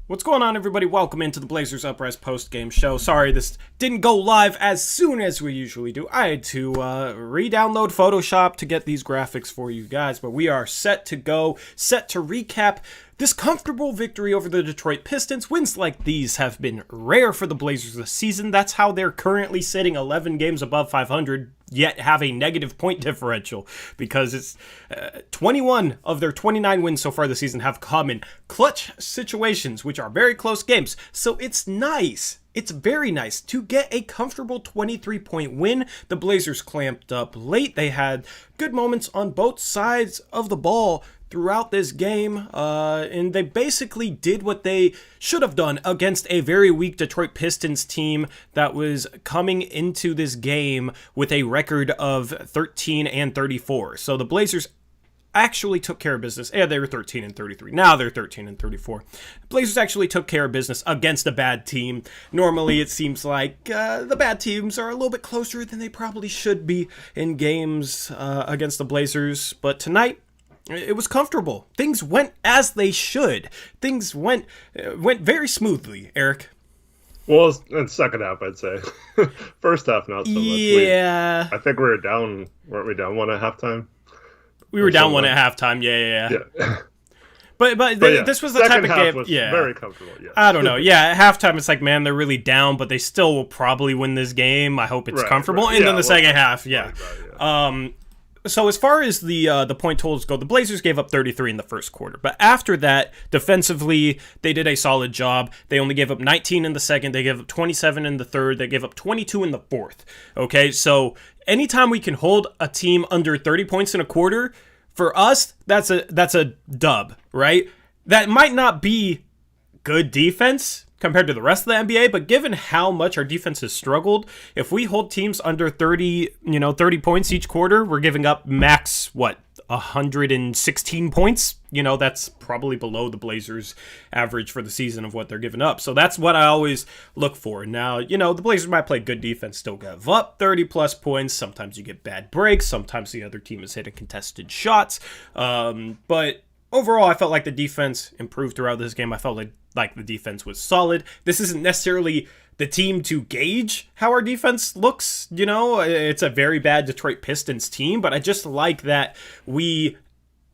What's going on, everybody? Welcome into the Blazers Uprise Postgame show. Sorry, this didn't go live as soon as we usually do. I had to re-download Photoshop to get these graphics for you guys, but we are set to go, set to recap this comfortable victory over the Detroit Pistons. Wins like these have been rare for the Blazers this season. That's how they're currently sitting 11 games above 500, yet have a negative point differential, because it's 21 of their 29 wins so far this season have come in clutch situations, which are very close games. So it's nice. It's very nice to get a comfortable 23-point win. The Blazers clamped up late. They had good moments on both sides of the ball throughout this game, and they basically did what they should have done against a very weak Detroit Pistons team that was coming into this game with a record of 13-34. So the Blazers actually took care of business. Yeah, they were 13-33. Now they're 13-34. Blazers actually took care of business against a bad team. Normally, it seems like the bad teams are a little bit closer than they probably should be in games against the Blazers. But tonight, it was comfortable. Things went as they should. Things went very smoothly, Eric. Well, in second half, I'd say. First half, not so much. Yeah. I think we were down, weren't we down one at halftime? We were down one at halftime, yeah. But this was the type of game. Was very comfortable. Yeah. I don't know. Yeah, at halftime it's like, man, they're really down, but they still will probably win this game. I hope it's comfortable. Right. And then the second half, So as far as the point totals go, the Blazers gave up 33 in the first quarter. But after that, defensively, they did a solid job. They only gave up 19 in the second. They gave up 27 in the third. They gave up 22 in the fourth. Okay, so anytime we can hold a team under 30 points in a quarter, for us, that's a dub, right? That might not be good defense compared to the rest of the NBA, but given how much our defense has struggled, if we hold teams under 30 points each quarter, we're giving up max 116 points. That's probably below the Blazers average for the season of what they're giving up. So that's what I always look for. Now, the Blazers might play good defense, still give up 30 plus points. Sometimes you get bad breaks. Sometimes the other team is hitting contested shots. But overall, I felt like the defense improved throughout this game. I felt like the defense was solid. This isn't necessarily the team to gauge how our defense looks. It's a very bad Detroit Pistons team, but I just like that we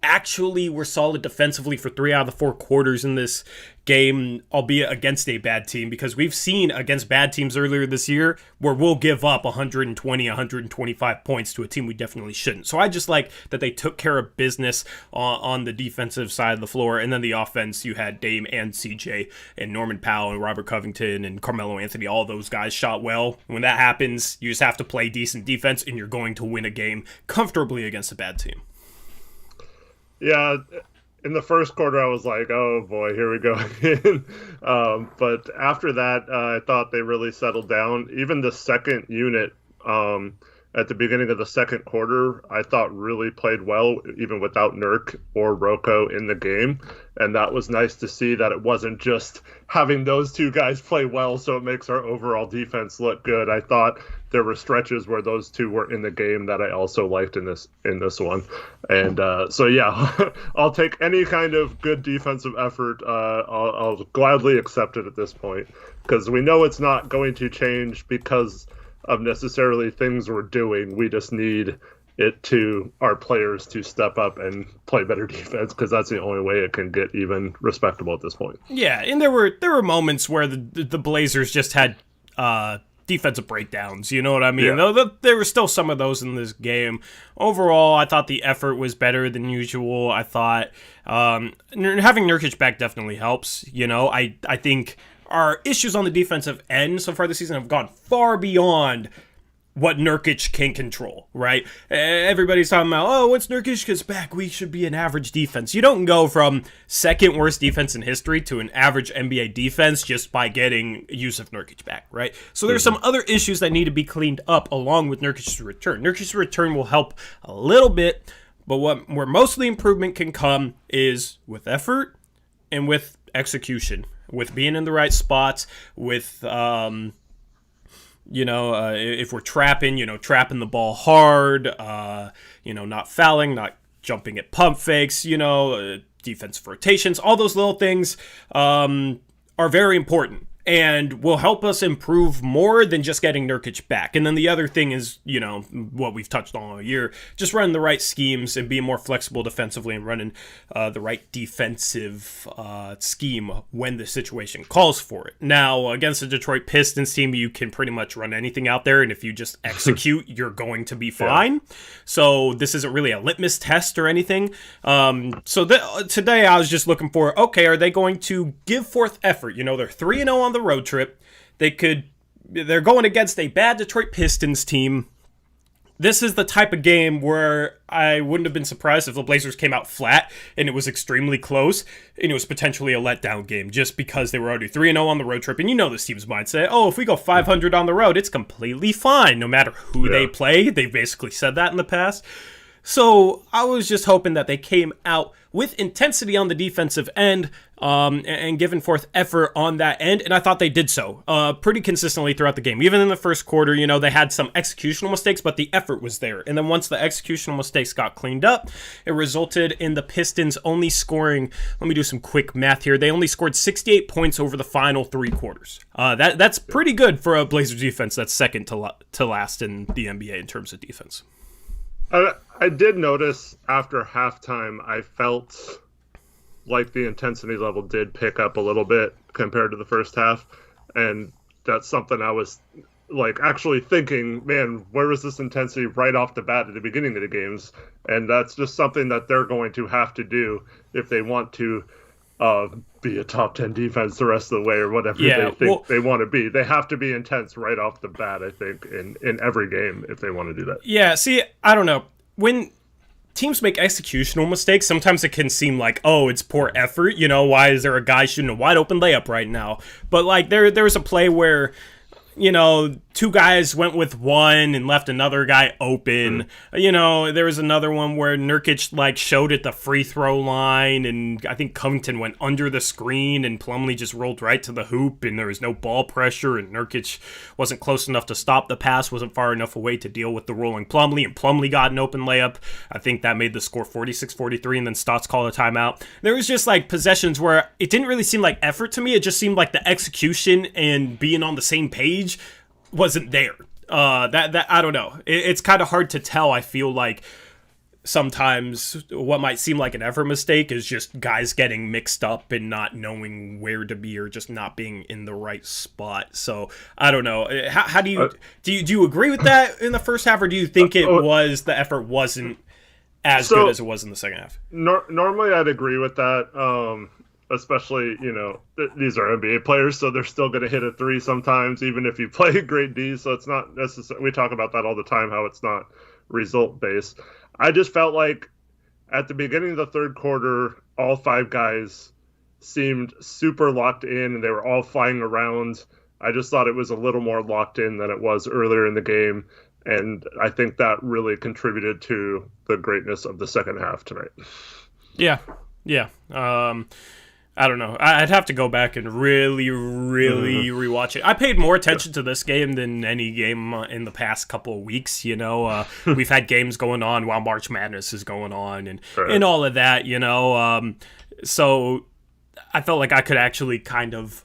actually were solid defensively for 3 out of the 4 quarters in this game, albeit against a bad team, because we've seen against bad teams earlier this year where we'll give up 120, 125 points to a team we definitely shouldn't. So I just like that they took care of business on the defensive side of the floor, and then the offense, you had Dame and CJ and Norman Powell and Robert Covington and Carmelo Anthony. All those guys shot well. When that happens, you just have to play decent defense and you're going to win a game comfortably against a bad team. Yeah, in the first quarter, I was like, oh boy, here we go again. But after that, I thought they really settled down. Even the second unit at the beginning of the second quarter, I thought really played well, even without Nurk or Rocco in the game. And that was nice to see that it wasn't just having those two guys play well so it makes our overall defense look good. I thought there were stretches where those two were in the game that I also liked in this one. And I'll take any kind of good defensive effort. I'll gladly accept it at this point, because we know it's not going to change because of necessarily things we're doing. We just need our players to step up and play better defense, because that's the only way it can get even respectable at this point. Yeah, and there were moments where the Blazers just had defensive breakdowns, you know what I mean? Yeah. There were still some of those in this game. Overall, I thought the effort was better than usual. I thought having Nurkic back definitely helps. I think our issues on the defensive end so far this season have gone far beyond what Nurkic can control, right? Everybody's talking about, once Nurkic gets back, we should be an average defense. You don't go from second worst defense in history to an average NBA defense just by getting Jusuf Nurkic back, right? So there's some other issues that need to be cleaned up along with Nurkic's return. Nurkic's return will help a little bit, but where most of the improvement can come is with effort and with execution, with being in the right spots, with if we're trapping, trapping the ball hard, not fouling, not jumping at pump fakes, defensive rotations, all those little things. are very important and will help us improve more than just getting Nurkic back. And then the other thing is, what we've touched on all year, just running the right schemes and being more flexible defensively and running the right defensive scheme when the situation calls for it. Now, against the Detroit Pistons team, you can pretty much run anything out there, and if you just execute, you're going to be fine. Yeah. So this isn't really a litmus test or anything. Today I was just looking for, okay, are they going to give forth effort? They're 3-0 on the road trip. They're going against a bad Detroit Pistons team. This is the type of game where I wouldn't have been surprised if the Blazers came out flat and it was extremely close and it was potentially a letdown game just because they were already 3-0 on the road trip. And this team's mindset, if we go 500 on the road, it's completely fine no matter who they play. They've basically said that in the past. So I was just hoping that they came out with intensity on the defensive end and given forth effort on that end, and I thought they did so pretty consistently throughout the game. Even in the first quarter, they had some executional mistakes, but the effort was there. And then once the executional mistakes got cleaned up, it resulted in the Pistons only scoring, let me do some quick math here, they only scored 68 points over the final 3 quarters. That's pretty good for a Blazers defense that's second to last in the NBA in terms of defense. I did notice after halftime, I felt like the intensity level did pick up a little bit compared to the first half. And that's something I was actually thinking, man, where was this intensity right off the bat at the beginning of the games? And that's just something that they're going to have to do if they want to be a top 10 defense the rest of the way or whatever they think they want to be. They have to be intense right off the bat, I think, in every game if they want to do that. Yeah, see, I don't know. When teams make executional mistakes, sometimes it can seem like, it's poor effort. Why is there a guy shooting a wide open layup right now? But there was a play where, 2 guys went with one and left another guy open. There was another one where Nurkic showed at the free throw line, and I think Covington went under the screen and Plumlee just rolled right to the hoop, and there was no ball pressure, and Nurkic wasn't close enough to stop the pass, wasn't far enough away to deal with the rolling Plumlee, and Plumlee got an open layup. I think that made the score 46-43, and then Stotts called a timeout. There was just possessions where it didn't really seem like effort to me. It just seemed like the execution and being on the same page wasn't there. That I don't know. It's kind of hard to tell. I feel like sometimes what might seem like an effort mistake is just guys getting mixed up and not knowing where to be or just not being in the right spot. So I don't know. How do you agree with that in the first half, or do you think it was the effort wasn't as good as it was in the second half? Normally, I'd agree with that. Especially, these are NBA players, so they're still going to hit a 3 sometimes, even if you play great D. So it's not necessarily, we talk about that all the time, how it's not result-based. I just felt like at the beginning of the third quarter, all 5 guys seemed super locked in, and they were all flying around. I just thought it was a little more locked in than it was earlier in the game, and I think that really contributed to the greatness of the second half tonight. Yeah. I don't know. I'd have to go back and really rewatch it. I paid more attention to this game than any game in the past couple of weeks. We've had games going on while March Madness is going on and all of that. So I felt like I could actually kind of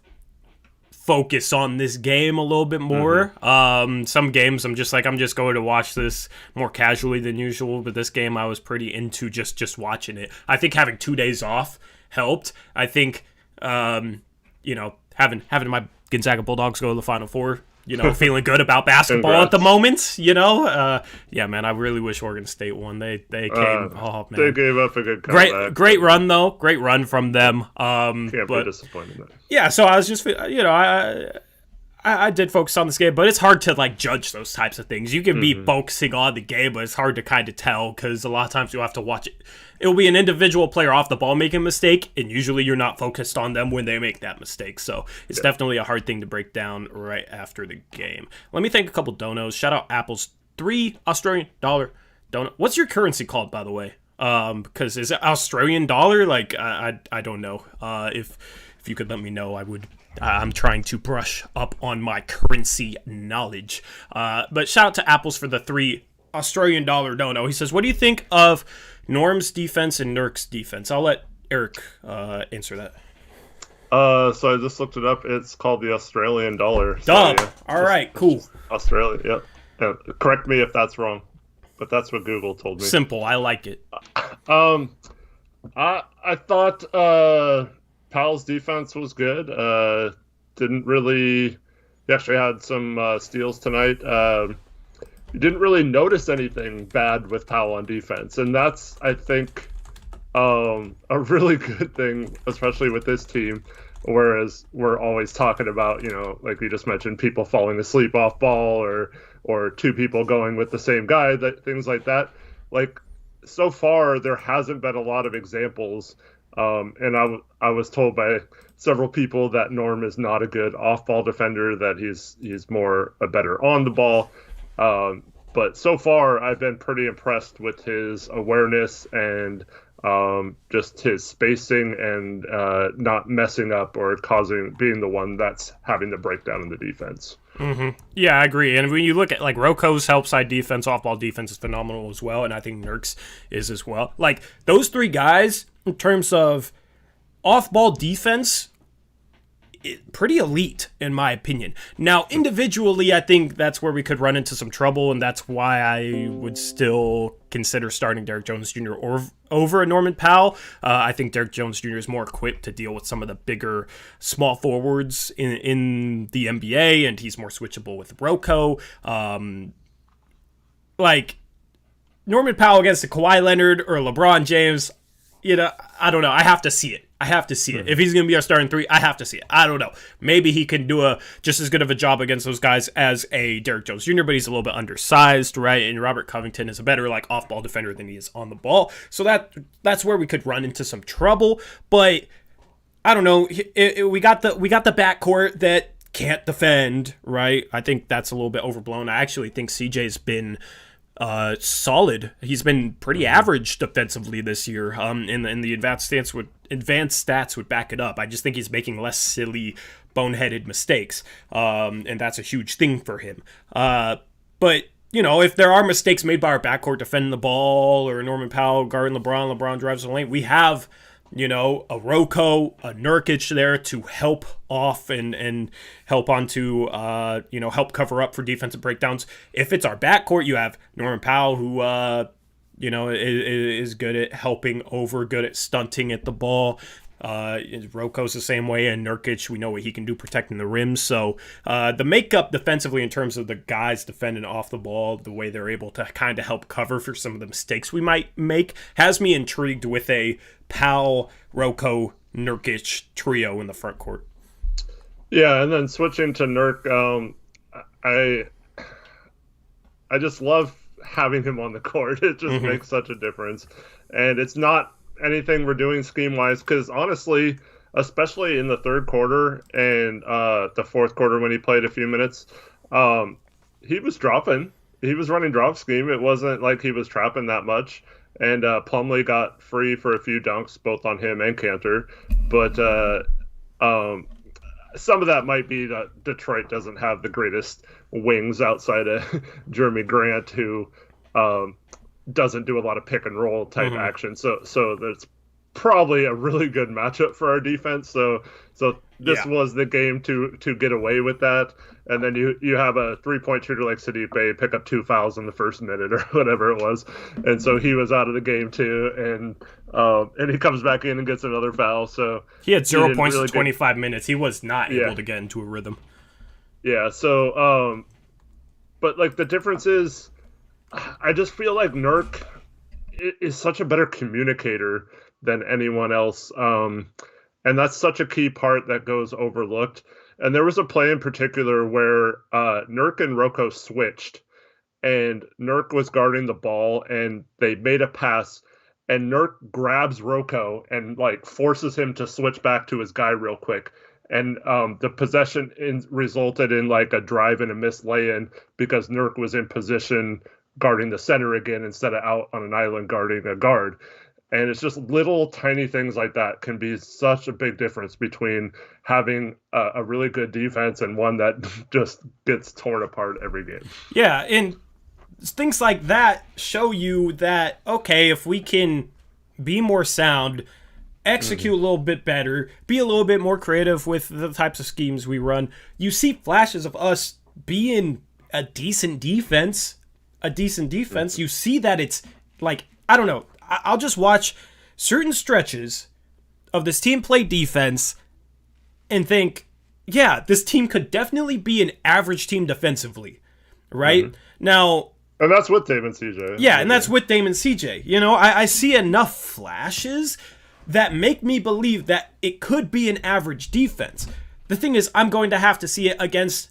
focus on this game a little bit more. Some games I'm just going to watch this more casually than usual, but this game I was pretty into just watching it. I think having 2 days off helped. I think having my Gonzaga Bulldogs go to the Final Four, feeling good about basketball at the moment, yeah, man, I really wish Oregon State won. They came, man. They gave up a good comeback. Great run, though. Great run from them. Can't be disappointed in that. Yeah, so I was just, I did focus on this game, but it's hard to judge those types of things. You can be focusing on the game, but it's hard to kind of tell because a lot of times you'll have to watch it. It'll be an individual player off the ball making a mistake, and usually you're not focused on them when they make that mistake. So it's definitely a hard thing to break down right after the game. Let me thank a couple donos. Shout out Apple's $3 Australian donut. What's your currency called, by the way? Because is it Australian dollar? I don't know. If you could let me know, I would. I'm trying to brush up on my currency knowledge. But shout out to Apples for the $3 Australian dono. He says, what do you think of Norm's defense and Nurk's defense? I'll let Eric answer that. So I just looked it up. It's called the Australian dollar. So, Dub. yeah, All right, cool. Australia. Yep. Correct me if that's wrong, but that's what Google told me. Simple. I like it. I thought Powell's defense was good. Didn't really. He actually had some steals tonight. You didn't really notice anything bad with Powell on defense, and that's, I think, a really good thing, especially with this team. Whereas we're always talking about, like you just mentioned, people falling asleep off ball or two people going with the same guy, things like that. Like, so far there hasn't been a lot of examples, and I was told by several people that Norm is not a good off-ball defender, that he's more a better on the ball. But so far I've been pretty impressed with his awareness and just his spacing and not messing up or being the one that's having the breakdown in the defense. Mm-hmm. Yeah, I agree. And when you look at like Roko's help side defense, off ball defense is phenomenal as well, and I think Nurk's is as well. Like those three guys, in terms of off ball defense, pretty elite in my opinion. Now, individually, I think that's where we could run into some trouble, and that's why I would still consider starting Derrick Jones Jr. over a Norman Powell. I think Derrick Jones Jr. is more equipped to deal with some of the bigger small forwards in the NBA, and he's more switchable with Roko. Like Norman Powell against a Kawhi Leonard or a LeBron James, I don't know. I have to see it. If he's going to be our starting three, I have to see it. I don't know. Maybe he can do just as good of a job against those guys as a Derrick Jones Jr., but he's a little bit undersized, right? And Robert Covington is a better off-ball defender than he is on the ball. So that's where we could run into some trouble. But I don't know. We got the backcourt that can't defend, right? I think that's a little bit overblown. I actually think CJ's been solid. He's been pretty average defensively this year. And the advanced stats would back it up. I just think he's making less silly, boneheaded mistakes. And that's a huge thing for him. But if there are mistakes made by our backcourt defending the ball or Norman Powell guarding LeBron drives the lane, we have a Roko, a Nurkic there to help off and help onto, help cover up for defensive breakdowns. If it's our backcourt, you have Norman Powell, who, is good at helping over, good at stunting at the ball. Roko's the same way, and Nurkic, we know what he can do protecting the rim. So the makeup defensively in terms of the guys defending off the ball, the way they're able to kind of help cover for some of the mistakes we might make, has me intrigued with a Powell, Roko, Nurkic trio in the front court. Yeah, and then switching to Nurk, I just love having him on the court. It just makes such a difference. And it's not anything we're doing scheme-wise, because honestly, especially in the third quarter and the fourth quarter when he played a few minutes, he was dropping. He was running drop scheme. It wasn't like he was trapping that much. And Plumlee got free for a few dunks, both on him and Cantor. But some of that might be that Detroit doesn't have the greatest wings outside of Jeremy Grant, who doesn't do a lot of pick and roll type action. So that's probably a really good matchup for our defense. So this was the game to get away with that. And then you have a 3-point shooter like Sidibe pick up 2 fouls in the first minute or whatever it was. And so he was out of the game too. And he comes back in and gets another foul. So he had 0 points in 25 minutes. He was not able to get into a rhythm. Yeah. So, but like the difference is, I just feel like Nurk is such a better communicator than anyone else. And that's such a key part that goes overlooked. And there was a play in particular where Nurk and Roko switched, and Nurk was guarding the ball, and they made a pass, and Nurk grabs Roko and forces him to switch back to his guy real quick. And the possession resulted in a drive and a missed lay-in because Nurk was in position guarding the center again instead of out on an island guarding a guard. And it's just little tiny things like that can be such a big difference between having a really good defense and one that just gets torn apart every game. Yeah, and things like that show you that, okay, if we can be more sound execute a little bit better, be a little bit more creative with the types of schemes we run. You see flashes of us being a decent defense. You see that it's like, I don't know, I'll just watch certain stretches of this team play defense and think, yeah, this team could definitely be an average team defensively, right? Now... And that's with Dame and CJ. Yeah, and that's with Dame and CJ. You know, I see enough flashes that make me believe that it could be an average defense. The thing is, I'm going to have to see it against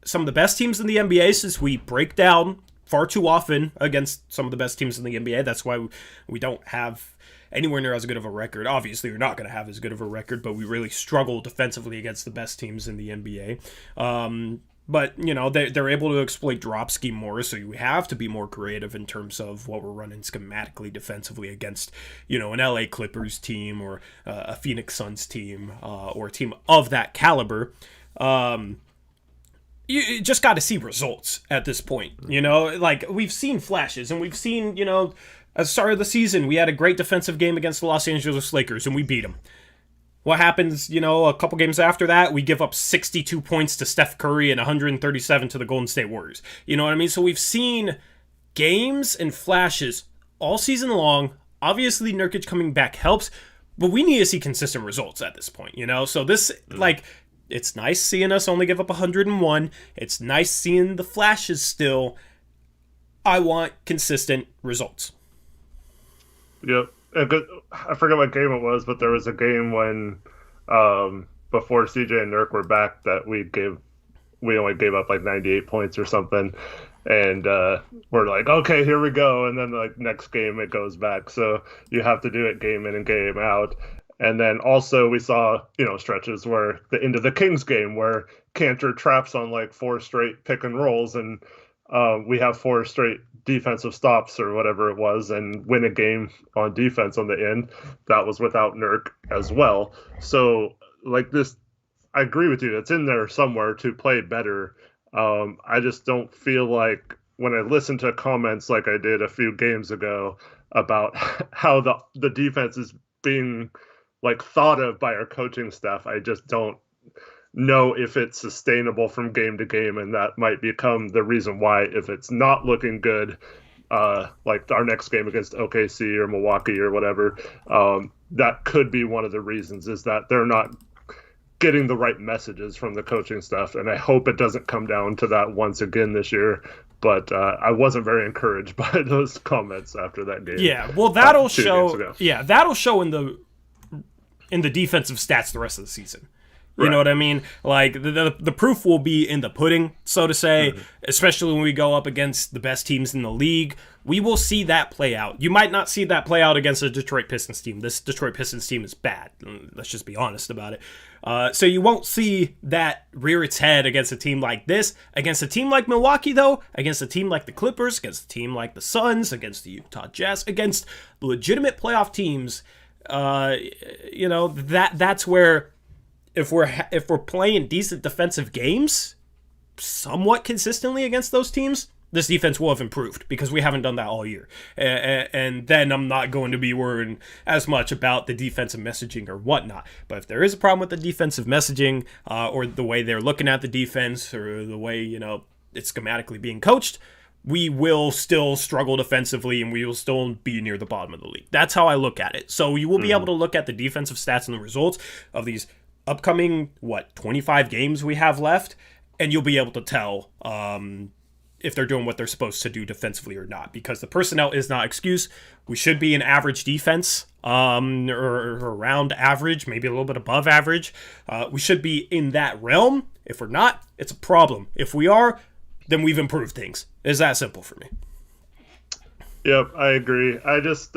some of the best teams in the NBA, since we break down far too often against some of the best teams in the NBA. That's why we don't have anywhere near as good of a record. Obviously, we're not going to have as good of a record, but we really struggle defensively against the best teams in the NBA. But, you know, they're able to exploit drop scheme more, so you have to be more creative in terms of what we're running schematically defensively against, you know, an LA Clippers team or a Phoenix Suns team or a team of that caliber. You just got to see results at this point, you know? Like, we've seen flashes, and we've seen, you know, at the start of the season, we had a great defensive game against the Los Angeles Lakers, and we beat them. What happens, you know, a couple games after that? We give up 62 points to Steph Curry and 137 to the Golden State Warriors. You know what I mean? So we've seen games and flashes all season long. Obviously, Nurkic coming back helps, but we need to see consistent results at this point, you know? So this, like, it's nice seeing us only give up 101. It's nice seeing the flashes still. I want consistent results. Yep. I forget what game it was, but there was a game when before CJ and Nurk were back that we only gave up like 98 points or something, and we're like, okay, here we go, and then like next game it goes back. So you have to do it game in and game out. And then also we saw, you know, stretches where the end of the Kings game where Cantor traps on like 4 straight pick and rolls, and we have 4 straight defensive stops or whatever it was, and win a game on defense on the end. That was without Nurk as well. So like this, I agree with you. It's in there somewhere to play better. I just don't feel like when I listen to comments like I did a few games ago about how the defense is being like thought of by our coaching staff, I just don't know if it's sustainable from game to game, and that might become the reason why, if it's not looking good, like our next game against OKC or Milwaukee or whatever, that could be one of the reasons, is that they're not getting the right messages from the coaching staff. And I hope it doesn't come down to that once again this year. But I wasn't very encouraged by those comments after that game. Yeah, well, that'll show. Yeah, that'll show in the defensive stats the rest of the season. You know what I mean? Like, the proof will be in the pudding, so to say, especially when we go up against the best teams in the league. We will see that play out. You might not see that play out against a Detroit Pistons team. This Detroit Pistons team is bad. Let's just be honest about it. So you won't see that rear its head against a team like this. Against a team like Milwaukee, though, against a team like the Clippers, against a team like the Suns, against the Utah Jazz, against legitimate playoff teams, you know, that's where... If we're playing decent defensive games, somewhat consistently against those teams, this defense will have improved, because we haven't done that all year. And then I'm not going to be worrying as much about the defensive messaging or whatnot. But if there is a problem with the defensive messaging or the way they're looking at the defense or the way, you know, it's schematically being coached, we will still struggle defensively and we will still be near the bottom of the league. That's how I look at it. So you will be able to look at the defensive stats and the results of these upcoming, 25 games we have left, and you'll be able to tell if they're doing what they're supposed to do defensively or not, because the personnel is not excuse. We should be an average defense, or around average, maybe a little bit above average. We should be in that realm. If we're not, it's a problem. If we are, then we've improved things. It's that simple for me. Yep, I agree. I just...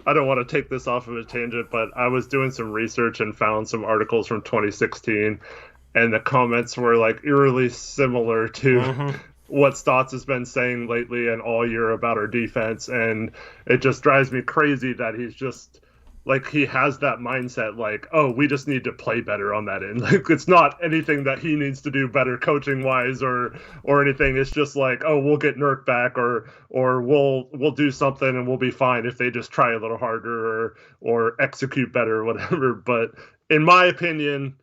I don't want to take this off of a tangent, but I was doing some research and found some articles from 2016, and the comments were like eerily similar to what Stotts has been saying lately and all year about our defense. And it just drives me crazy that he's just like he has that mindset like, oh, we just need to play better on that end. Like it's not anything that he needs to do better coaching wise or anything. It's just like, oh, we'll get Nurk back or we'll do something and we'll be fine if they just try a little harder or execute better or whatever. But in my opinion,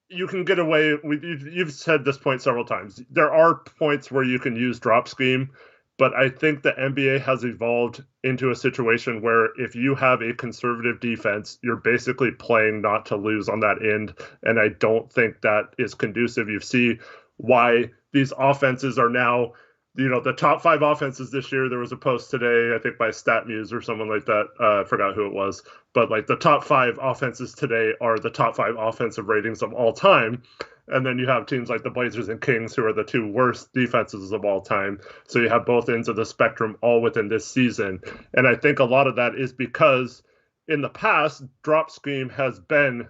you can get away with, you've said this point several times. There are points where you can use drop scheme, but I think the NBA has evolved into a situation where if you have a conservative defense, you're basically playing not to lose on that end. And I don't think that is conducive. You see why these offenses are now, the top 5 offenses this year. There was a post today, I think by StatMuse or someone like that. I forgot who it was. But like the top 5 offenses today are the top 5 offensive ratings of all time. And then you have teams like the Blazers and Kings, who are the 2 worst defenses of all time. So you have both ends of the spectrum all within this season. And I think a lot of that is because in the past, drop scheme has been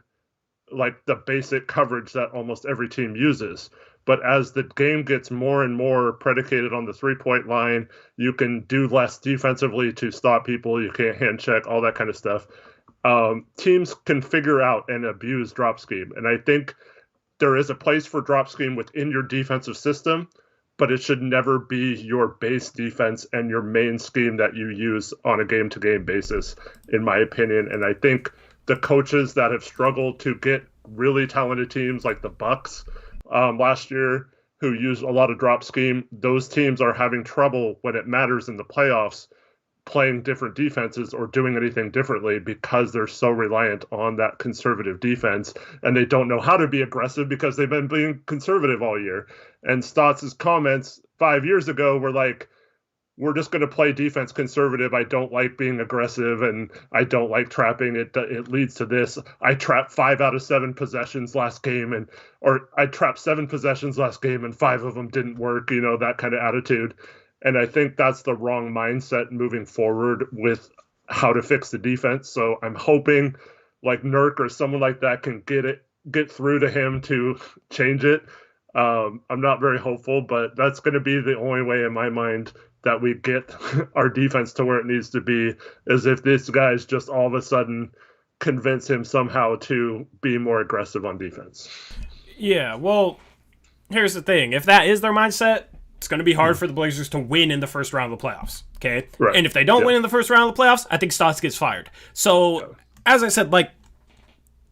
like the basic coverage that almost every team uses. But as the game gets more and more predicated on the 3-point line, you can do less defensively to stop people. You can't hand check, all that kind of stuff. Teams can figure out and abuse drop scheme. And I think there is a place for drop scheme within your defensive system, but it should never be your base defense and your main scheme that you use on a game-to-game basis, in my opinion. And I think the coaches that have struggled to get really talented teams like the Bucks last year, who use a lot of drop scheme, those teams are having trouble when it matters in the playoffs playing different defenses or doing anything differently because they're so reliant on that conservative defense, and they don't know how to be aggressive because they've been being conservative all year. And Stotts' comments 5 years ago were like, we're just going to play defense conservative. I don't like being aggressive and I don't like trapping. It leads to this. I trapped 5 out of 7 possessions last game, or I trapped 7 possessions last game and 5 of them didn't work, that kind of attitude. And I think that's the wrong mindset moving forward with how to fix the defense. So I'm hoping like Nurk or someone like that can get through to him to change it. I'm not very hopeful, but that's going to be the only way in my mind that we get our defense to where it needs to be, is if this guy's just all of a sudden convince him somehow to be more aggressive on defense. Yeah, well, here's the thing. If that is their mindset, it's going to be hard for the Blazers to win in the first round of the playoffs, okay? Right. And if they don't win in the first round of the playoffs, I think Stotts gets fired. So, as I said, like,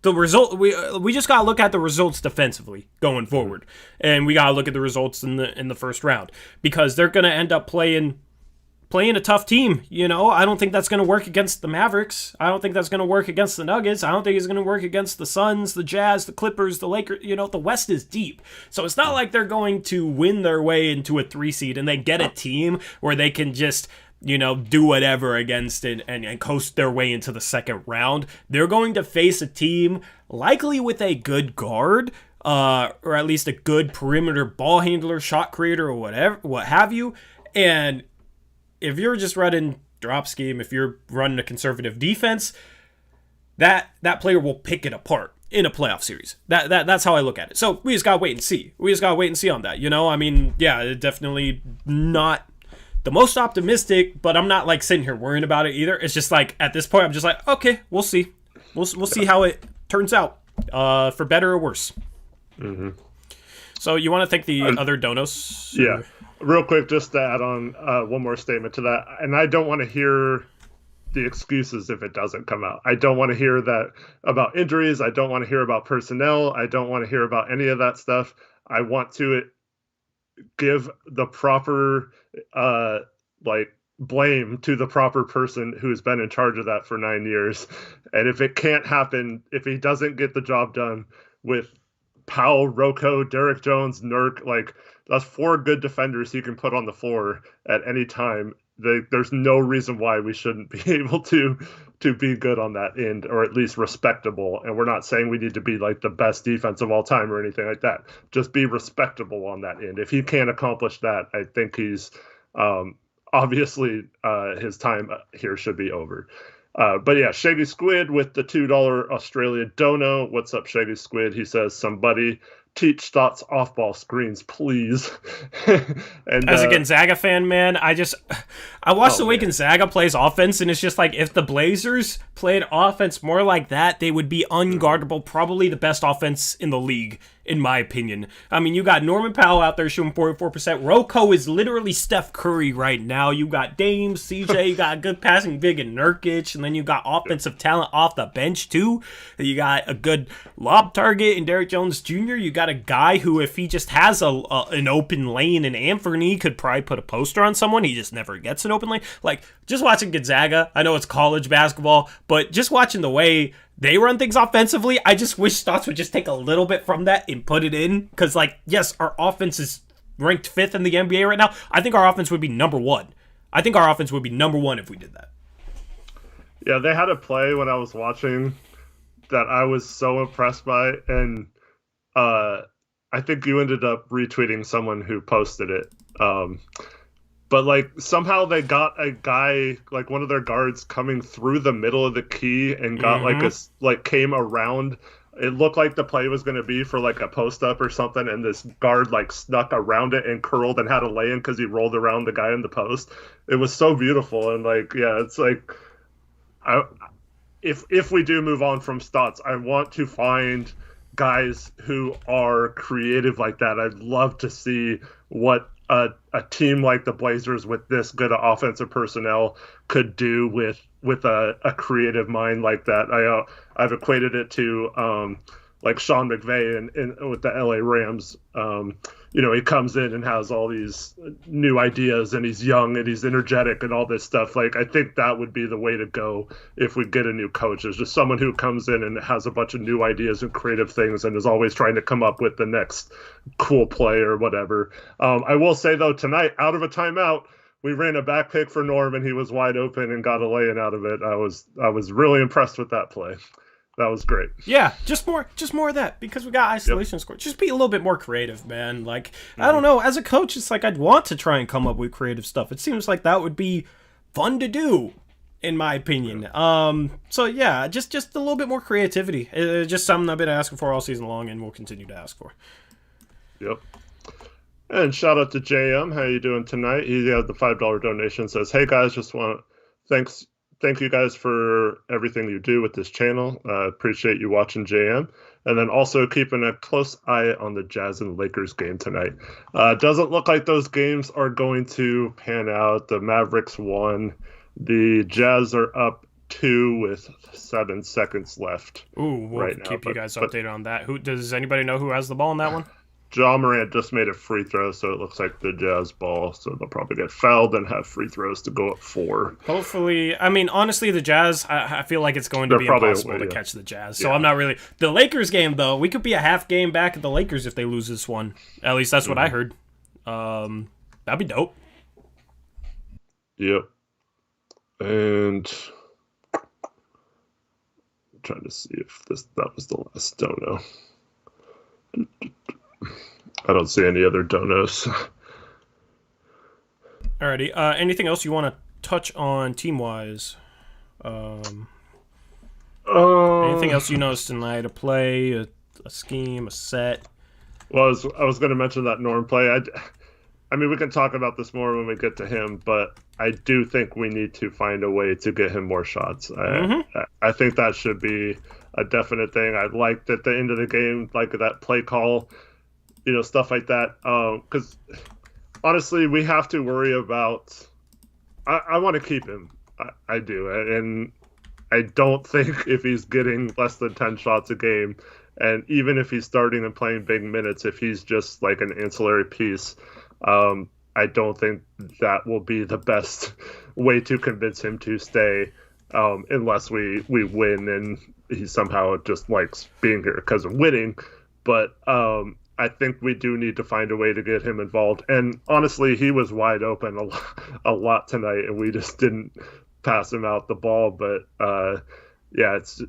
the result, we just got to look at the results defensively going forward. And we got to look at the results in the first round, because they're going to end up playing a tough team, I don't think that's going to work against the Mavericks. I don't think that's going to work against the Nuggets. I don't think it's going to work against the Suns, the Jazz, the Clippers, the Lakers. The West is deep. So it's not like they're going to win their way into a 3 seed and they get a team where they can just, do whatever against it and coast their way into the second round. They're going to face a team likely with a good guard, or at least a good perimeter ball handler, shot creator, or whatever, what have you. And if you're just running drop scheme, if you're running a conservative defense, that player will pick it apart in a playoff series. That's how I look at it. So we just gotta wait and see. On that. Definitely not the most optimistic, but I'm not like sitting here worrying about it either. It's just like at this point, I'm just like, okay, we'll see. We'll see how it turns out, for better or worse. Mm-hmm. So you want to thank the other donos? Yeah. Real quick, just to add on one more statement to that, and I don't want to hear the excuses if it doesn't come out. I don't want to hear that about injuries. I don't want to hear about personnel. I don't want to hear about any of that stuff. I want to give the proper blame to the proper person who's been in charge of that for 9 years. And if it can't happen, if he doesn't get the job done with Powell, Rocco, Derek Jones, Nurk, like that's 4 good defenders he can put on the floor at any time. There's no reason why we shouldn't be able to be good on that end, or at least respectable. And we're not saying we need to be like the best defense of all time or anything like that. Just be respectable on that end. If he can't accomplish that, I think he's obviously his time here should be over. But yeah, Shaggy Squid with the $2 Australian dono. What's up, Shaggy Squid? He says, somebody teach Stotts off-ball screens, please. And as a Gonzaga fan, man, I watch the way Gonzaga plays offense, and it's just like, if the Blazers played offense more like that, they would be unguardable, probably the best offense in the league, in my opinion. I mean, you got Norman Powell out there shooting 44%. Rocco is literally Steph Curry right now. You got Dame, CJ, you got good passing big and Nurkic, and then you got offensive talent off the bench, too. You got a good lob target in Derrick Jones Jr. You got a guy who, if he just has an open lane, and Anthony could probably put a poster on someone, he just never gets an open lane. Like, just watching Gonzaga, I know it's college basketball, but just watching the way they run things offensively, I just wish Stotts would just take a little bit from that and put it in. Because, like, yes, our offense is ranked 5th in the NBA right now. I think our offense would be number 1. I think our offense would be number 1 if we did that. Yeah, they had a play when I was watching that I was so impressed by, and I think you ended up retweeting someone who posted it. But, like, somehow they got a guy, like, one of their guards coming through the middle of the key and got, came around. It looked like the play was going to be for, like, a post-up or something, and this guard, like, snuck around it and curled and had a lay-in because he rolled around the guy in the post. It was so beautiful, and, like, yeah, it's like, if we do move on from Stotts, I want to find guys who are creative like that. I'd love to see what a team like the Blazers with this good offensive personnel could do with a creative mind like that. I've equated it to like Sean McVay in with the LA Rams. He comes in and has all these new ideas, and he's young and he's energetic and all this stuff. Like, I think that would be the way to go if we get a new coach. Is just someone who comes in and has a bunch of new ideas and creative things and is always trying to come up with the next cool play or whatever. I will say, though, tonight, out of a timeout, we ran a back pick for Norm, and he was wide open and got a lay-in out of it. I was really impressed with that play. That was great. Yeah, just more of that, because we got isolation score. Just be a little bit more creative, man. Like, I don't know, as a coach, it's like I'd want to try and come up with creative stuff. It seems like that would be fun to do, in my opinion. So yeah, just a little bit more creativity. It's just something I've been asking for all season long, and will continue to ask for. Yep. And shout out to JM. How you doing tonight? He had the $5 donation. Says, "Hey guys, just want thank you guys for everything you do with this channel. Appreciate you watching, JM. And then also keeping a close eye on the Jazz and Lakers game tonight. Doesn't look like those games are going to pan out. The Mavericks won. The Jazz are up 2 with 7 seconds left. Ooh, we'll right now. Keep you guys updated on that. Does anybody know who has the ball in that one? Ja Morant just made a free throw, so it looks like the Jazz ball. So they'll probably get fouled and have free throws to go up 4. Hopefully. I mean, honestly, the Jazz, I feel like it's going to be impossible to catch the Jazz. So I'm not really... The Lakers game, though, we could be a half game back at the Lakers if they lose this one. At least that's what I heard. That'd be dope. Yep. And... I'm trying to see if that was the last dono. I don't see any other donos. Alrighty. Anything else you want to touch on team-wise? Anything else you noticed tonight? A play, a scheme, a set? Well, I was going to mention that Norm play. I mean, we can talk about this more when we get to him, but I do think we need to find a way to get him more shots. I think that should be a definite thing. I liked at the end of the game, like that play call, stuff like that. Because honestly, we have to worry about. I want to keep him. I do, and I don't think if he's getting less than 10 shots a game, and even if he's starting and playing big minutes, if he's just like an ancillary piece, I don't think that will be the best way to convince him to stay, unless we win and he somehow just likes being here because of winning. But I think we do need to find a way to get him involved. And honestly, he was wide open a lot tonight, and we just didn't pass him out the ball. But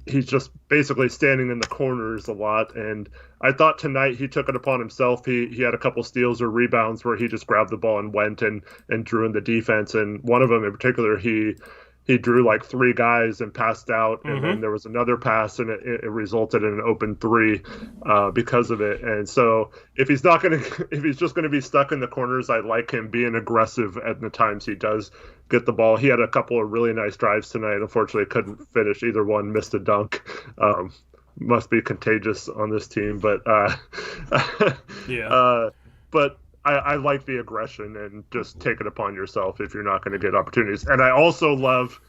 he's just basically standing in the corners a lot. And I thought tonight he took it upon himself. He had a couple steals or rebounds where he just grabbed the ball and went and drew in the defense. And one of them in particular, he he drew like 3 guys and passed out, and then there was another pass, and it resulted in an open 3 because of it. And so if he's just gonna be stuck in the corners, I like him being aggressive at the times he does get the ball. He had a couple of really nice drives tonight. Unfortunately, couldn't finish either one. Missed a dunk. Must be contagious on this team, but but I like the aggression and just take it upon yourself if you're not going to get opportunities. And I also love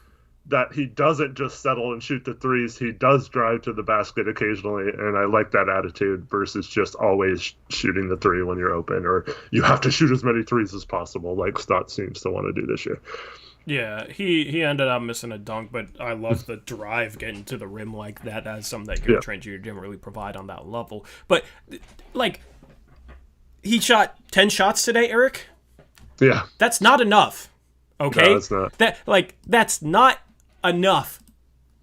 that he doesn't just settle and shoot the threes. He does drive to the basket occasionally, and I like that attitude versus just always shooting the 3 when you're open, or you have to shoot as many threes as possible, like Stott seems to want to do this year. Yeah, he ended up missing a dunk, but I love the drive getting to the rim like that. That's something that Gary Trent Jr. didn't really provide on that level. But, like, he shot 10 shots today, Eric. Yeah. That's not enough. Okay? No, it's not. That's not enough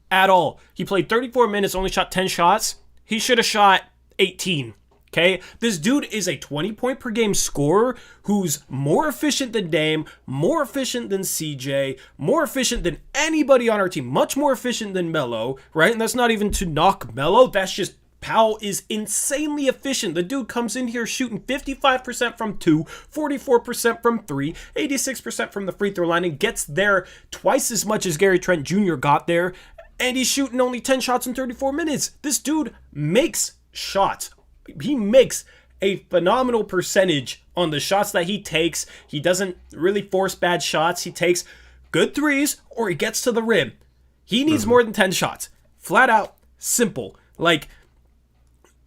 at all. He played 34 minutes, only shot 10 shots. He should have shot 18. Okay? This dude is a 20-point per game scorer who's more efficient than Dame, more efficient than CJ, more efficient than anybody on our team, much more efficient than Melo, right? And that's not even to knock Melo. That's just Powell is insanely efficient. The dude comes in here shooting 55% from 2, 44% from 3, 86% from the free throw line, and gets there twice as much as Gary Trent Jr. got there, and he's shooting only 10 shots in 34 minutes. This dude makes shots. He makes a phenomenal percentage on the shots that he takes. He doesn't really force bad shots. He takes good threes, or he gets to the rim. He needs more than 10 shots. Flat out, simple. Like,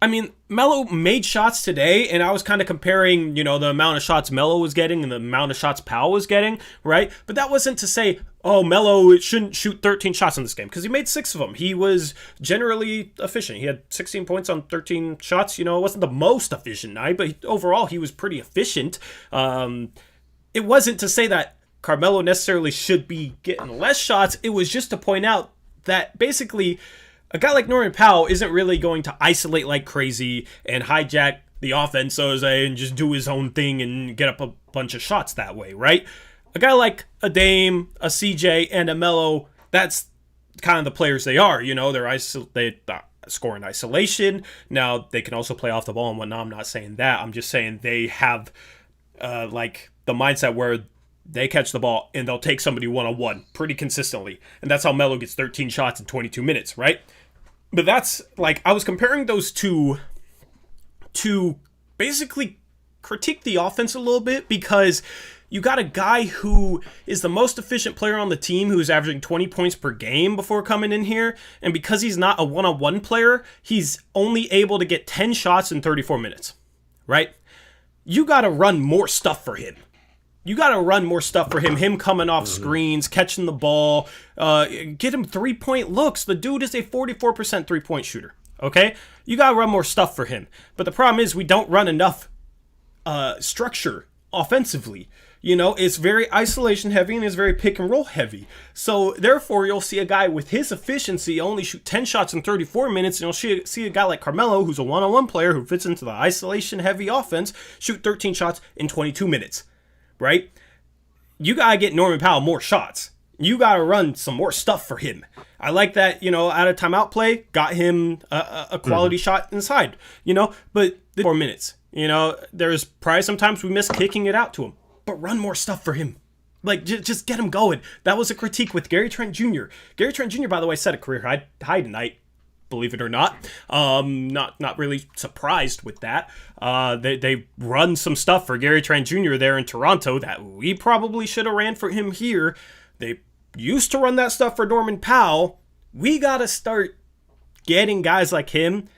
I mean, Melo made shots today, and I was kind of comparing, the amount of shots Melo was getting and the amount of shots Powell was getting, right? But that wasn't to say, oh, Melo shouldn't shoot 13 shots in this game, because he made 6 of them. He was generally efficient. He had 16 points on 13 shots. It wasn't the most efficient night, but overall he was pretty efficient. It wasn't to say that Carmelo necessarily should be getting less shots. It was just to point out that basically a guy like Norman Powell isn't really going to isolate like crazy and hijack the offense, so to say, and just do his own thing and get up a bunch of shots that way, right? A guy like a Dame, a CJ, and a Melo, that's kind of the players they are. They score in isolation. Now, they can also play off the ball and whatnot. I'm not saying that. I'm just saying they have like the mindset where they catch the ball and they'll take somebody one-on-one pretty consistently. And that's how Melo gets 13 shots in 22 minutes, right? But that's, like, I was comparing those two to basically critique the offense a little bit, because you got a guy who is the most efficient player on the team who's averaging 20 points per game before coming in here. And because he's not a one-on-one player, he's only able to get 10 shots in 34 minutes, right? You got to run more stuff for him. Him coming off screens, catching the ball, get him 3-point looks. The dude is a 44% 3-point shooter, okay? You got to run more stuff for him. But the problem is we don't run enough structure offensively. It's very isolation heavy and it's very pick and roll heavy. So therefore, you'll see a guy with his efficiency only shoot 10 shots in 34 minutes, and you'll see a guy like Carmelo, who's a one-on-one player who fits into the isolation heavy offense, shoot 13 shots in 22 minutes. Right? You got to get Norman Powell more shots. You got to run some more stuff for him. I like that, out of timeout play, got him a quality shot inside, but 4 minutes, there's probably sometimes we miss kicking it out to him, but run more stuff for him. Like, just get him going. That was a critique with Gary Trent Jr. Gary Trent Jr., by the way, set a career high tonight. Believe it or not. Not really surprised with that. They run some stuff for Gary Trent Jr. there in Toronto that we probably should have ran for him here. They used to run that stuff for Norman Powell. We got to start getting guys like him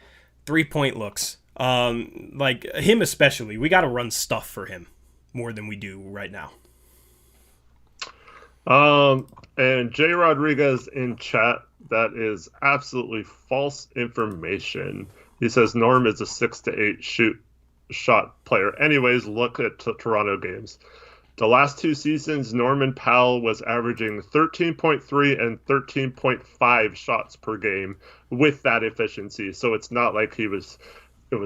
3-point looks. Like him especially. We got to run stuff for him more than we do right now. And Jay Rodriguez in chat, that is absolutely false information. He says Norm is a 6 to 8 shot player. Anyways, look at Toronto games. The last 2 seasons, Norman Powell was averaging 13.3 and 13.5 shots per game with that efficiency. So it's not like it was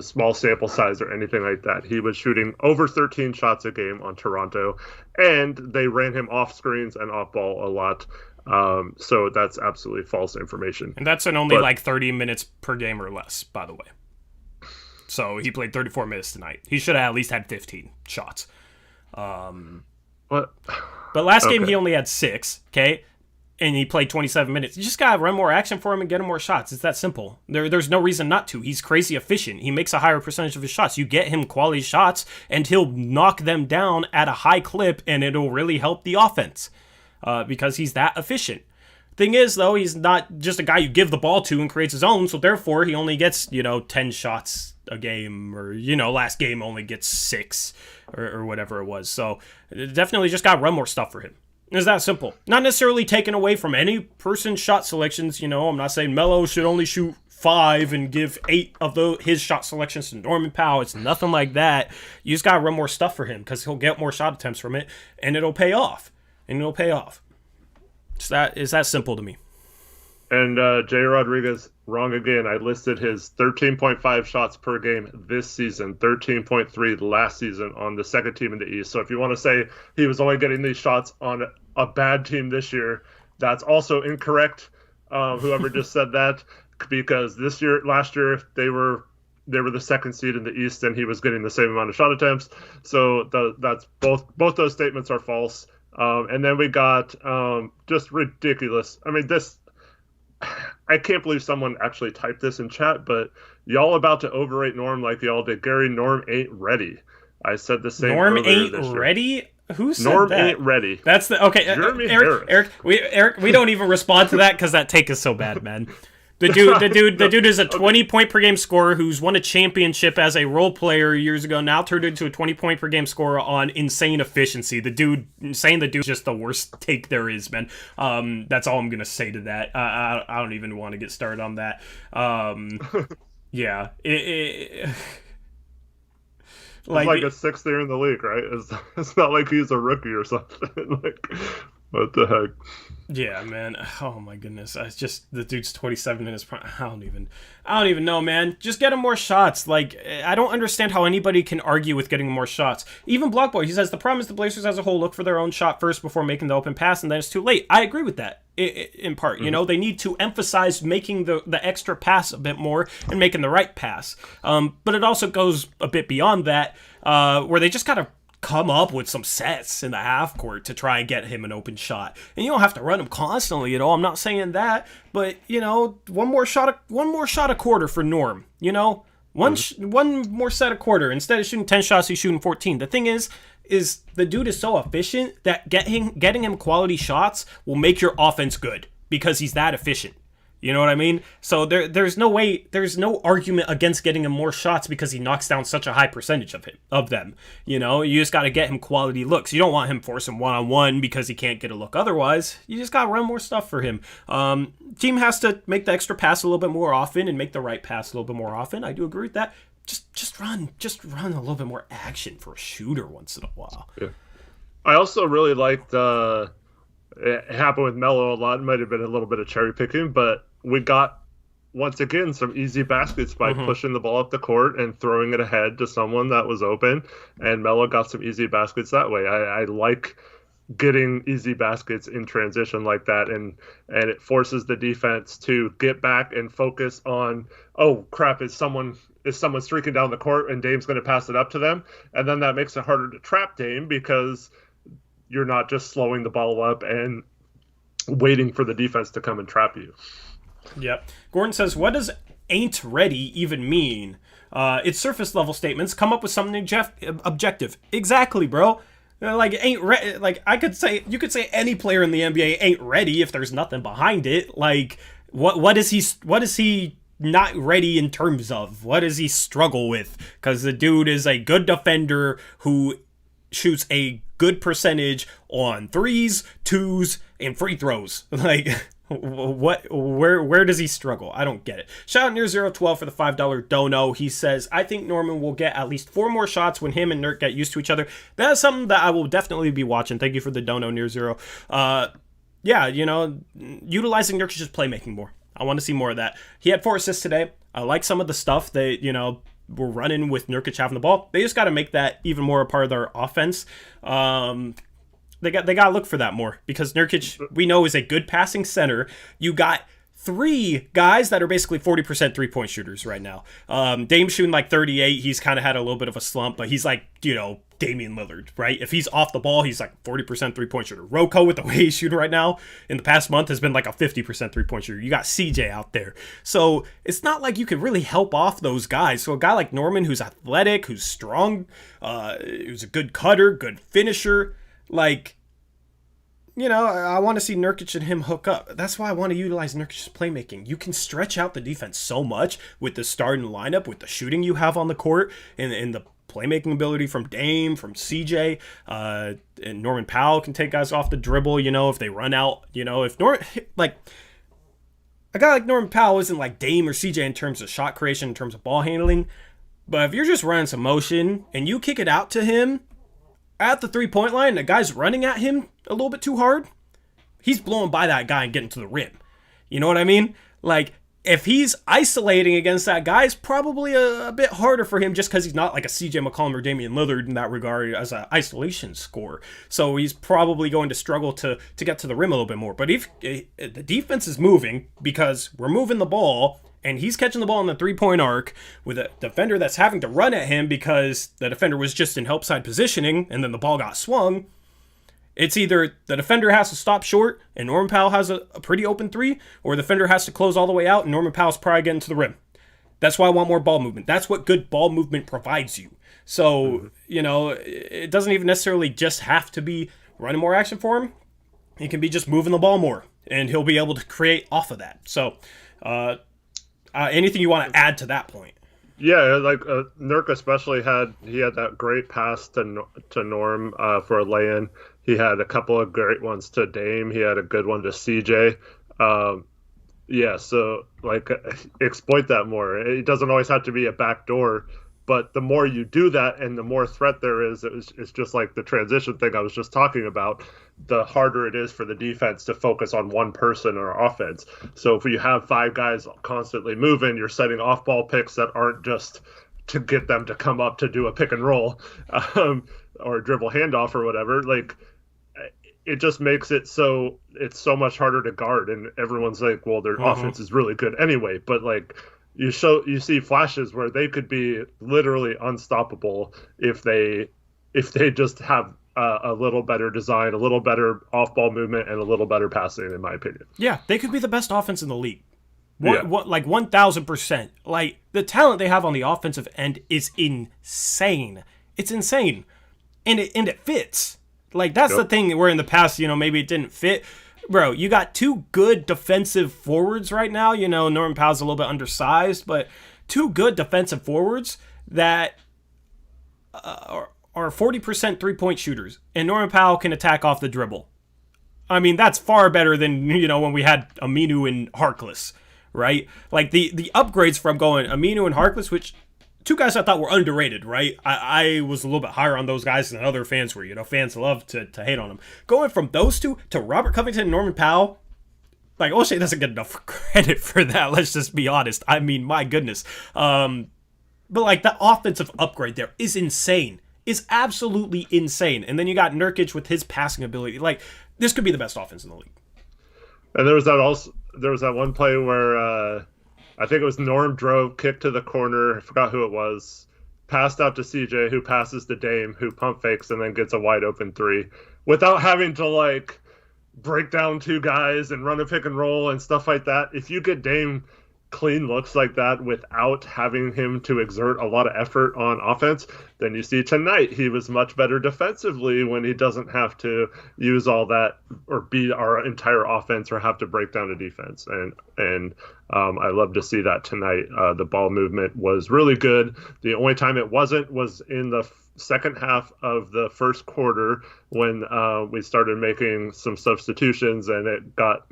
small sample size or anything like that. He was shooting over 13 shots a game on Toronto, and they ran him off screens and off ball a lot. So that's absolutely false information. And that's in only like 30 minutes per game or less, by the way. So he played 34 minutes tonight. He should have at least had 15 shots. What? But last game he only had 6, okay? And he played 27 minutes. You just got to run more action for him and get him more shots. It's that simple. There's no reason not to. He's crazy efficient. He makes a higher percentage of his shots. You get him quality shots, and he'll knock them down at a high clip, and it'll really help the offense because he's that efficient. Thing is, though, he's not just a guy you give the ball to and creates his own, so therefore he only gets, 10 shots a game, or, last game only gets 6 or whatever it was. So definitely just got to run more stuff for him. It's that simple. Not necessarily taken away from any person's shot selections. I'm not saying Melo should only shoot 5 and give 8 of his shot selections to Norman Powell. It's nothing like that. You just got to run more stuff for him because he'll get more shot attempts from it, and it'll pay off. It's that simple to me. And Jay Rodriguez, wrong again. I listed his 13.5 shots per game this season, 13.3 last season on the second team in the East. So if you want to say he was only getting these shots on a bad team this year, that's also incorrect. Whoever just said that, because last year they were the second seed in the East, and he was getting the same amount of shot attempts. So that's both those statements are false. And then we got just ridiculous. I mean, I can't believe someone actually typed this in chat, but y'all about to overrate Norm like y'all did. Gary, Norm ain't ready. I said the same. Norm ain't ready? Who said Norm that? Norm ain't ready. That's the okay. Eric, we don't even respond to that because that take is so bad, man. The dude is a 20-point per game scorer who's won a championship as a role player years ago. Now turned into a 20-point per game scorer on insane efficiency. The dude's just the worst take there is, man. That's all I'm gonna say to that. I don't even want to get started on that. Yeah. Like a sixth year in the league, right? It's not like he's a rookie or something. Like, what the heck? Yeah, man. Oh my goodness. It's just the dude's 27 in his prime. I don't even know, man. Just get him more shots. Like, I don't understand how anybody can argue with getting more shots. Even Blockboy, he says the problem is the Blazers as a whole look for their own shot first before making the open pass, and then it's too late. I agree with that. In part, they need to emphasize making the extra pass a bit more and making the right pass. But it also goes a bit beyond that, where they just gotta come up with some sets in the half court to try and get him an open shot. And you don't have to run him constantly at all. I'm not saying that, but one more shot a quarter for Norm. One more set a quarter. Instead of shooting 10 shots, he's shooting 14. The thing is the dude is so efficient that getting him quality shots will make your offense good because he's that efficient. You know what I mean? So there's no argument against getting him more shots because he knocks down such a high percentage of them. You just got to get him quality looks. You don't want him forcing one-on-one because he can't get a look otherwise. You just got to run more stuff for him. Team has to make the extra pass a little bit more often and make the right pass a little bit more often. I do agree with that. Just run a little bit more action for a shooter once in a while. Yeah. I also really liked it happened with Melo a lot. It might have been a little bit of cherry picking, but we got, once again, some easy baskets by pushing the ball up the court and throwing it ahead to someone that was open, and Melo got some easy baskets that way. I like getting easy baskets in transition like that, and it forces the defense to get back and focus on, oh crap, is someone streaking down the court and Dame's going to pass it up to them, and then that makes it harder to trap Dame because you're not just slowing the ball up and waiting for the defense to come and trap you. Yep. Gordon says, what does ain't ready even mean? It's surface level statements. Come up with something objective. Exactly, bro. Like, ain't ready. Like, you could say any player in the NBA ain't ready if there's nothing behind it. Like, what is he not ready in terms of? What does he struggle with? Because the dude is a good defender who shoots a good percentage on 3s, 2s, and free throws. Like, where does he struggle? I don't get it. Shout out Near 012 for the $5 dono. He says, I think Norman will get at least 4 more shots when him and Nurk get used to each other. That is something that I will definitely be watching. Thank you for the dono, Near Zero. Yeah, utilizing Nurkic's playmaking more. I want to see more of that. He had 4 assists today. I like some of the stuff that, we're running with Nurkic having the ball. They just got to make that even more a part of their offense. They got to look for that more, because Nurkic, we know, is a good passing center. You got 3 guys that are basically 40% three-point shooters right now. Dame's shooting like 38. He's kind of had a little bit of a slump, but he's like, Damian Lillard, right? If he's off the ball, he's like 40% three-point shooter. Rocco, with the way he's shooting right now, in the past month, has been like a 50% three-point shooter. You got CJ out there. So it's not like you could really help off those guys. So a guy like Norman, who's athletic, who's strong, who's a good cutter, good finisher, like, I want to see Nurkic and him hook up. That's why I want to utilize Nurkic's playmaking. You can stretch out the defense so much with the starting lineup, with the shooting you have on the court, and the playmaking ability from Dame, from CJ, and Norman Powell can take guys off the dribble, if they run out, if a guy like Norman Powell isn't like Dame or CJ in terms of shot creation, in terms of ball handling, but if you're just running some motion and you kick it out to him at the 3-point line, and the guy's running at him a little bit too hard, he's blowing by that guy and getting to the rim. You know what I mean? Like, if he's isolating against that guy, it's probably a bit harder for him, just because he's not like a CJ McCollum or Damian Lillard in that regard as an isolation scorer. So he's probably going to struggle to get to the rim a little bit more. But if the defense is moving, because we're moving the ball, and he's catching the ball in the 3-point arc with a defender that's having to run at him because the defender was just in help side positioning and then the ball got swung, it's either the defender has to stop short and Norman Powell has a pretty open 3, or the defender has to close all the way out and Norman Powell's probably getting to the rim. That's why I want more ball movement. That's what good ball movement provides you. So, it doesn't even necessarily just have to be running more action for him. It can be just moving the ball more, and he'll be able to create off of that. So, anything you want to add to that point? Yeah, like Nurk especially had that great pass to Norm for a lay-in. He had a couple of great ones to Dame. He had a good one to CJ. So exploit that more. It doesn't always have to be a backdoor, but the more you do that and the more threat there is, it's just like the transition thing I was just talking about, the harder it is for the defense to focus on one person or offense. So if you have 5 guys constantly moving, you're setting off-ball picks that aren't just to get them to come up to do a pick and roll or a dribble handoff or whatever. Like, it just makes it so it's so much harder to guard, and everyone's like, well, their offense is really good anyway. But like, you see flashes where they could be literally unstoppable if they just have a little better design, a little better off-ball movement, and a little better passing, in my opinion. Yeah, they could be the best offense in the league. Like 1,000%. Like, the talent they have on the offensive end is insane. It's insane, and it fits. Like, that's the thing where in the past, maybe it didn't fit. Bro, you got 2 good defensive forwards right now. Norman Powell's a little bit undersized, but 2 good defensive forwards that are 40% three-point shooters, and Norman Powell can attack off the dribble. I mean, that's far better than, when we had Aminu and Harkless, right? Like, the upgrades from going Aminu and Harkless, which 2 guys I thought were underrated, right? I was a little bit higher on those guys than other fans were. Fans love to hate on them. Going from those 2 to Robert Covington and Norman Powell, like, O'Shea doesn't get enough credit for that. Let's just be honest. I mean, my goodness. But like, the offensive upgrade there is insane. Is absolutely insane. And then you got Nurkic with his passing ability. Like, this could be the best offense in the league. And there was that one play where I think it was Norm drove, kicked to the corner, I forgot who it was, passed out to CJ, who passes to Dame, who pump fakes and then gets a wide open 3 without having to like break down 2 guys and run a pick and roll and stuff like that. If you get Dame clean looks like that without having him to exert a lot of effort on offense, then you see tonight he was much better defensively when he doesn't have to use all that or beat our entire offense or have to break down a defense. And I love to see that tonight. The ball movement was really good. The only time it wasn't was in the second half of the first quarter when we started making some substitutions and it got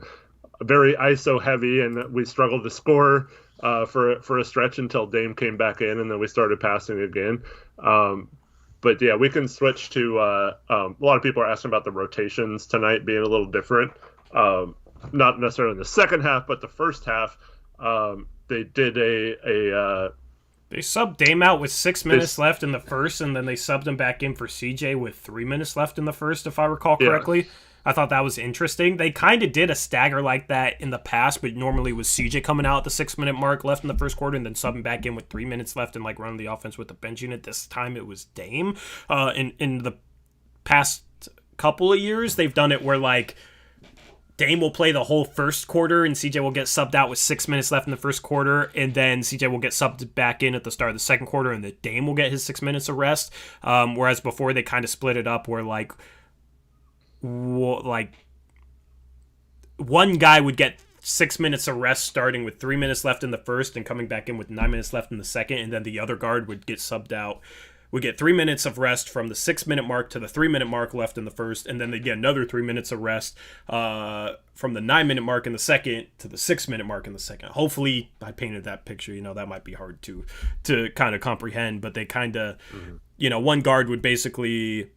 very ISO heavy, and we struggled to score for a stretch until Dame came back in, and then we started passing again. But yeah, we can switch to a lot of people are asking about the rotations tonight being a little different. Not necessarily in the second half, but the first half, they did They subbed Dame out with 6 minutes left in the first, and then they subbed him back in for CJ with 3 minutes left in the first, if I recall correctly. Yeah. I thought that was interesting. They kind of did a stagger like that in the past, but normally was CJ coming out at the 6 minute mark left in the first quarter and then subbing back in with 3 minutes left and like running the offense with the bench unit. This time it was Dame. In the past couple of years, they've done it where like Dame will play the whole first quarter and CJ will get subbed out with 6 minutes left in the first quarter, and then CJ will get subbed back in at the start of the second quarter and the Dame will get his 6 minutes of rest. Whereas before they kind of split it up where like one guy would get 6 minutes of rest starting with 3 minutes left in the first and coming back in with 9 minutes left in the second, and then the other guard would get subbed out, would get 3 minutes of rest from the 6 minute mark to the 3 minute mark left in the first, and then they get another 3 minutes of rest from the 9 minute mark in the second to the 6 minute mark in the second. Hopefully I painted that picture. That might be hard to kind of comprehend, but they kind of one guard would basically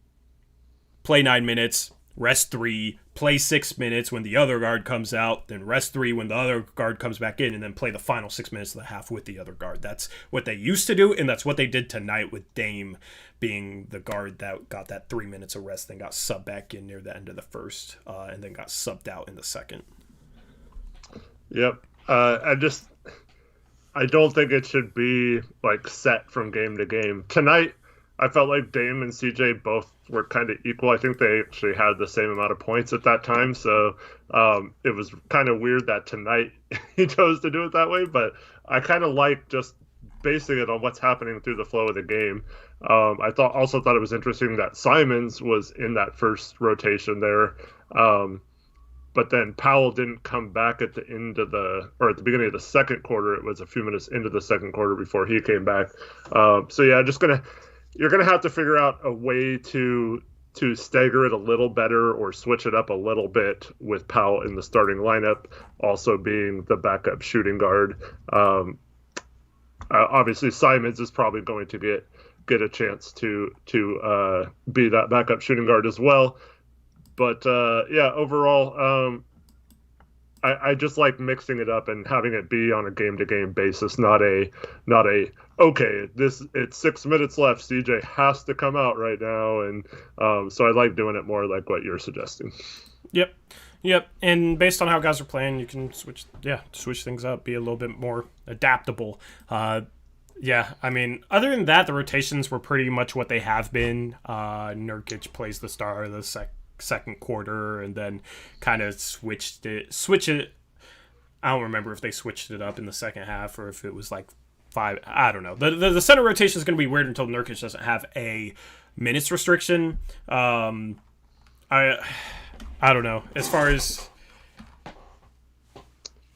play 9 minutes, rest 3, play 6 minutes when the other guard comes out, then rest 3 when the other guard comes back in, and then play the final 6 minutes of the half with the other guard. That's what they used to do, and that's what they did tonight with Dame being the guard that got that 3 minutes of rest, then got subbed back in near the end of the first, and then got subbed out in the second. Yep. I don't think it should be like set from game to game. Tonight, I felt like Dame and CJ both were kind of equal. I think they actually had the same amount of points at that time. So it was kind of weird that tonight he chose to do it that way. But I kind of like just basing it on what's happening through the flow of the game. I also thought it was interesting that Simons was in that first rotation there. But then Powell didn't come back at the at the beginning of the second quarter. It was a few minutes into the second quarter before he came back. You're going to have to figure out a way to stagger it a little better or switch it up a little bit with Powell in the starting lineup, also being the backup shooting guard. Obviously, Simons is probably going to get a chance to be that backup shooting guard as well. But, overall, I just like mixing it up and having it be on a game-to-game basis, not a okay, it's 6 minutes left, CJ has to come out right now, and so I like doing it more like what you're suggesting. Yep. And based on how guys are playing, you can switch things up, be a little bit more adaptable. I mean, other than that, the rotations were pretty much what they have been. Nurkic plays the star of the second quarter and then kind of switch it. I don't remember if they switched it up in the second half or if it was like 5. I don't know. The center rotation is going to be weird until Nurkic doesn't have a minutes restriction. I don't know. As far as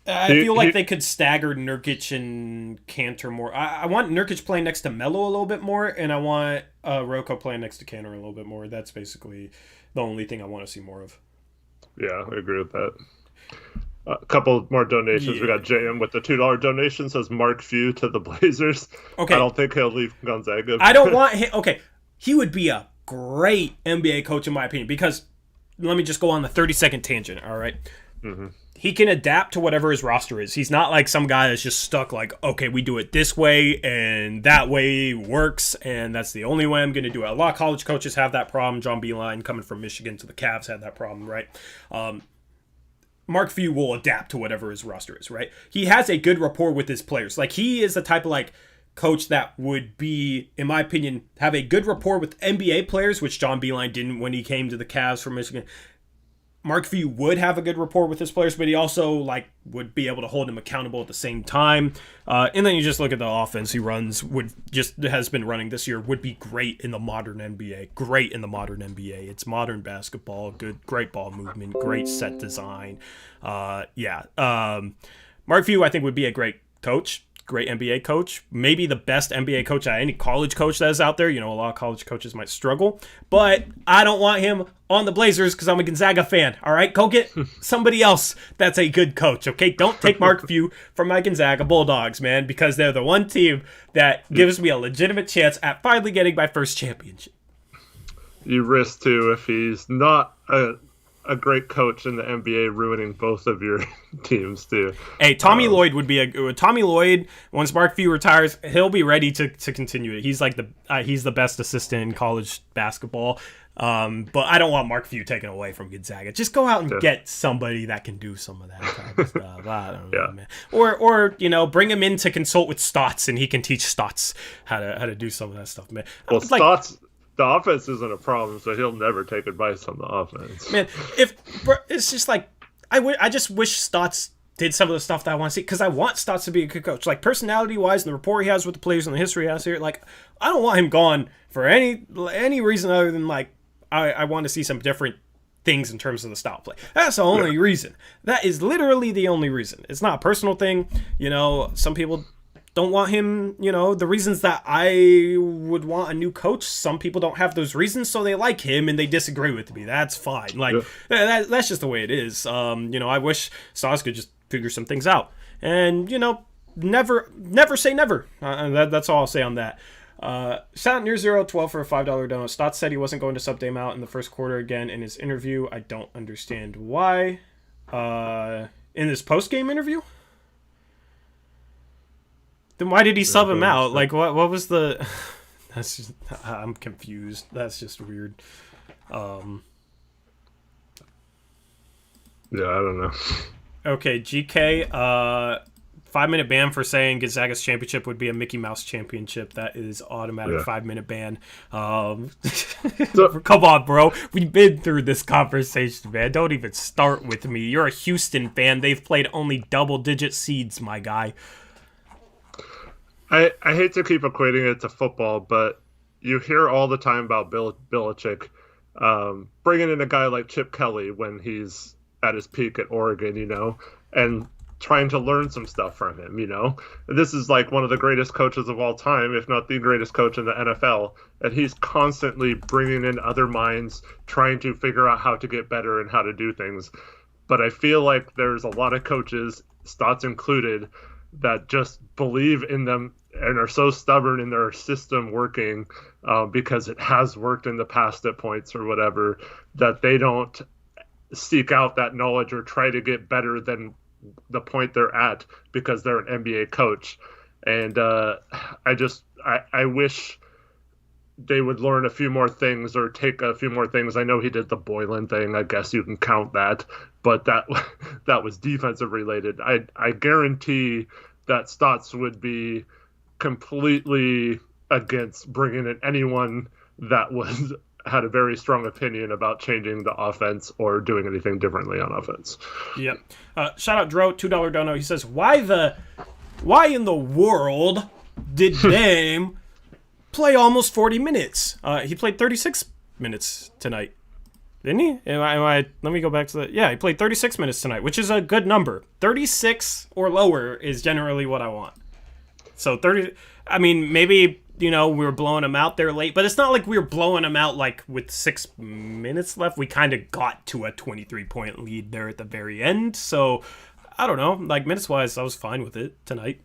I feel like they could stagger Nurkic and Cantor more. I want Nurkic playing next to Melo a little bit more, and I want Rocco playing next to Cantor a little bit more. That's basically the only thing I want to see more of. Yeah, I agree with that. A couple more donations. Yeah. We got JM with the $2 donation. Says Mark Few to the Blazers. Okay. I don't think he'll leave Gonzaga. I don't want him. Okay. He would be a great NBA coach in my opinion because let me just go on the 30-second tangent. All right. Mm-hmm. He can adapt to whatever his roster is. He's not like some guy that's just stuck like, okay, we do it this way and that way works and that's the only way I'm going to do it. A lot of college coaches have that problem. John Beilein coming from Michigan to the Cavs had that problem, right? Mark Few will adapt to whatever his roster is, right? He has a good rapport with his players. Like he is the type of like coach that would be, in my opinion, have a good rapport with NBA players, which John Beilein didn't when he came to the Cavs from Michigan. Mark Few would have a good rapport with his players, but he also like would be able to hold them accountable at the same time. And then you just look at the offense he runs, has been running this year, would be great in the modern NBA. Great in the modern NBA. It's modern basketball, great ball movement, great set design. Mark Few, I think, would be a great coach. Great NBA coach, maybe the best NBA coach out of any college coach that is out there. You know, a lot of college coaches might struggle, but I don't want him on the Blazers because I'm a Gonzaga fan. All right, go get somebody else that's a good coach, okay? Don't take Mark Few from my Gonzaga Bulldogs, man, because they're the one team that gives me a legitimate chance at finally getting my first championship. You risk, too, if he's not a a great coach in the NBA ruining both of your teams too. Hey, Tommy Lloyd would be Tommy Lloyd. Once Mark Few retires, he'll be ready to continue it. He's like he's the best assistant in college basketball. But I don't want Mark Few taken away from Gonzaga. Just go out and get somebody that can do some of that kind of stuff. I don't know, man. Or bring him in to consult with Stotts, and he can teach Stotts how to do some of that stuff, man. Well, Stotts, the offense isn't a problem, so he'll never take advice on the offense. Man, it's just like I just wish Stotts did some of the stuff that I want to see, because I want Stotts to be a good coach. Like, personality-wise, and the rapport he has with the players and the history he has here, like, I don't want him gone for any reason other than, like, I want to see some different things in terms of the style play. That's the only reason. That is literally the only reason. It's not a personal thing. Some people don't want him. The reasons that I would want a new coach, some people don't have those reasons, so they like him and they disagree with me. That's fine. Like, that's just the way it is. I wish Stotts could just figure some things out. And, never say never. That's all I'll say on that. Shout out Near Zero 12 for a $5 donut. Stotts said he wasn't going to sub Dame out in the first quarter again in his interview. I don't understand why. In this post-game interview? Then why did he sub him out? Like, what was the... That's just... I'm confused. That's just weird. Yeah, I don't know. Okay, GK, 5-minute ban for saying Gonzaga's championship would be a Mickey Mouse championship. That is automatic 5-minute ban. Come on, bro. We've been through this conversation, man. Don't even start with me. You're a Houston fan. They've played only double-digit seeds, my guy. I hate to keep equating it to football, but you hear all the time about Belichick bringing in a guy like Chip Kelly when he's at his peak at Oregon, and trying to learn some stuff from him, This is like one of the greatest coaches of all time, if not the greatest coach in the NFL, and he's constantly bringing in other minds, trying to figure out how to get better and how to do things. But I feel like there's a lot of coaches, Stotts included, that just believe in them and are so stubborn in their system working because it has worked in the past at points or whatever, that they don't seek out that knowledge or try to get better than the point they're at because they're an NBA coach. And I wish they would learn a few more things or take a few more things. I know he did the Boylan thing. I guess you can count that, but that was defensive related. I guarantee that Stotts would be completely against bringing in anyone that had a very strong opinion about changing the offense or doing anything differently on offense. Yep. Shout out Dro, $2 dono. He says, why in the world did Dame play almost 40 minutes? He played 36 minutes tonight. Didn't he? Let me go back to that. Yeah, he played 36 minutes tonight, which is a good number. 36 or lower is generally what I want. So 30, I mean, maybe, we were blowing him out there late, but it's not like we were blowing him out like with 6 minutes left. We kind of got to a 23-point lead there at the very end. So I don't know, like minutes-wise, I was fine with it tonight.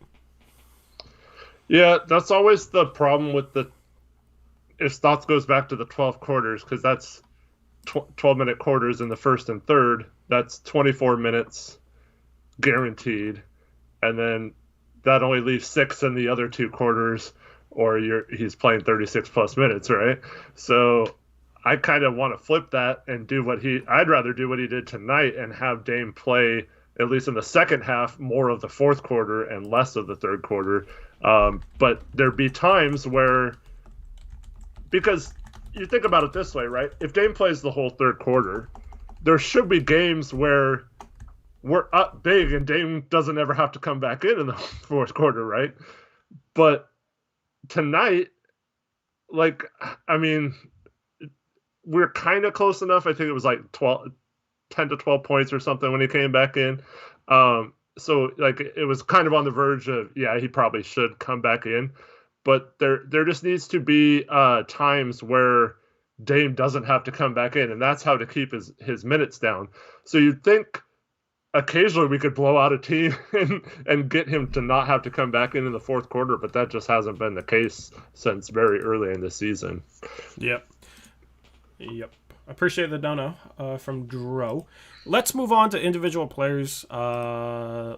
Yeah, that's always the problem with if Stotts goes back to the 12 quarters, because that's 12-minute quarters in the first and third. That's 24 minutes guaranteed, and then that only leaves 6 in the other 2 quarters, or he's playing 36 plus minutes, right? So I kind of want to flip that and do I'd rather do what he did tonight and have Dame play, at least in the second half, more of the fourth quarter and less of the third quarter. But there'd be times where, because you think about it this way, right? If Dame plays the whole third quarter, there should be games where we're up big and Dame doesn't ever have to come back in the fourth quarter, right? But tonight, we're kind of close enough. I think it was like 10 to 12 points or something when he came back in. So it was kind of on the verge of, he probably should come back in. But there just needs to be times where Dame doesn't have to come back in, and that's how to keep his minutes down. So you'd think occasionally we could blow out a team and get him to not have to come back in the fourth quarter, but that just hasn't been the case since very early in the season. Yep. Appreciate the dono from Dro. Let's move on to individual players. I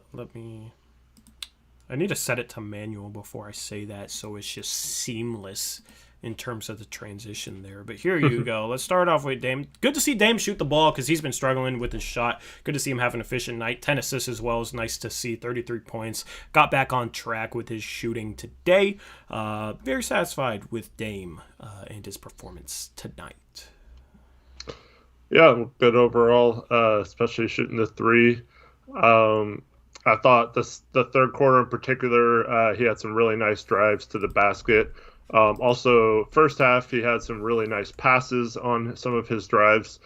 need to set it to manual before I say that, so it's just seamless in terms of the transition there. But here you go. Let's start off with Dame. Good to see Dame shoot the ball because he's been struggling with his shot. Good to see him have an efficient night. 10 assists as well is nice to see. 33 points. Got back on track with his shooting today. Very satisfied with Dame and his performance tonight. Yeah, good overall, especially shooting the three. I thought the third quarter in particular, he had some really nice drives to the basket. Also, first half, he had some really nice passes on some of his drives.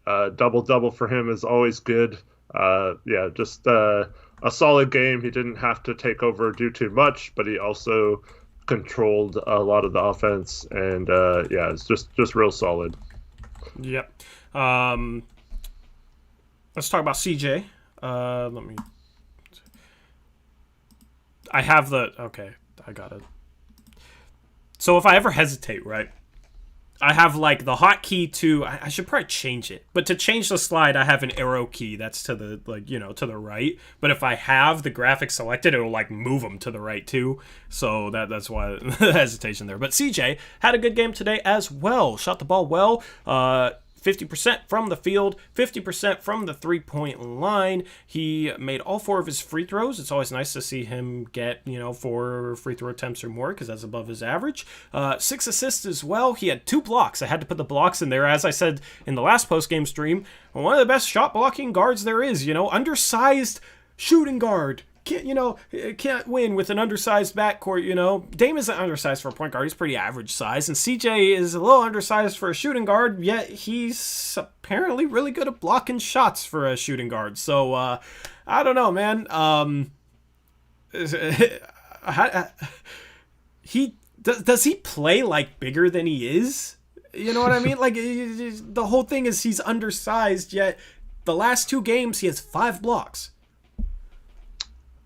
Double-double for him is always good. Just a solid game. He didn't have to take over or do too much, but he also controlled a lot of the offense. And, it's just real solid. Yep. Let's talk about CJ. I got it. So if I ever hesitate, right, I have like the hotkey to, I should probably change it, but to change the slide, I have an arrow key that's to the, to the right. But if I have the graphic selected, it will like move them to the right too. So that's why the hesitation there. But CJ had a good game today as well. Shot the ball well. 50% from the field, 50% from the three-point line. He made all 4 of his free throws. It's always nice to see him get, 4 free throw attempts or more because that's above his average. 6 assists as well. He had 2 blocks. I had to put the blocks in there. As I said in the last post-game stream, one of the best shot-blocking guards there is, undersized shooting guard. Can't win with an undersized backcourt, Dame isn't undersized for a point guard. He's pretty average size. And CJ is a little undersized for a shooting guard, yet he's apparently really good at blocking shots for a shooting guard. So, I don't know, man. Does he play like bigger than he is? You know what I mean? Like, the whole thing is he's undersized, yet the last 2 games he has 5 blocks.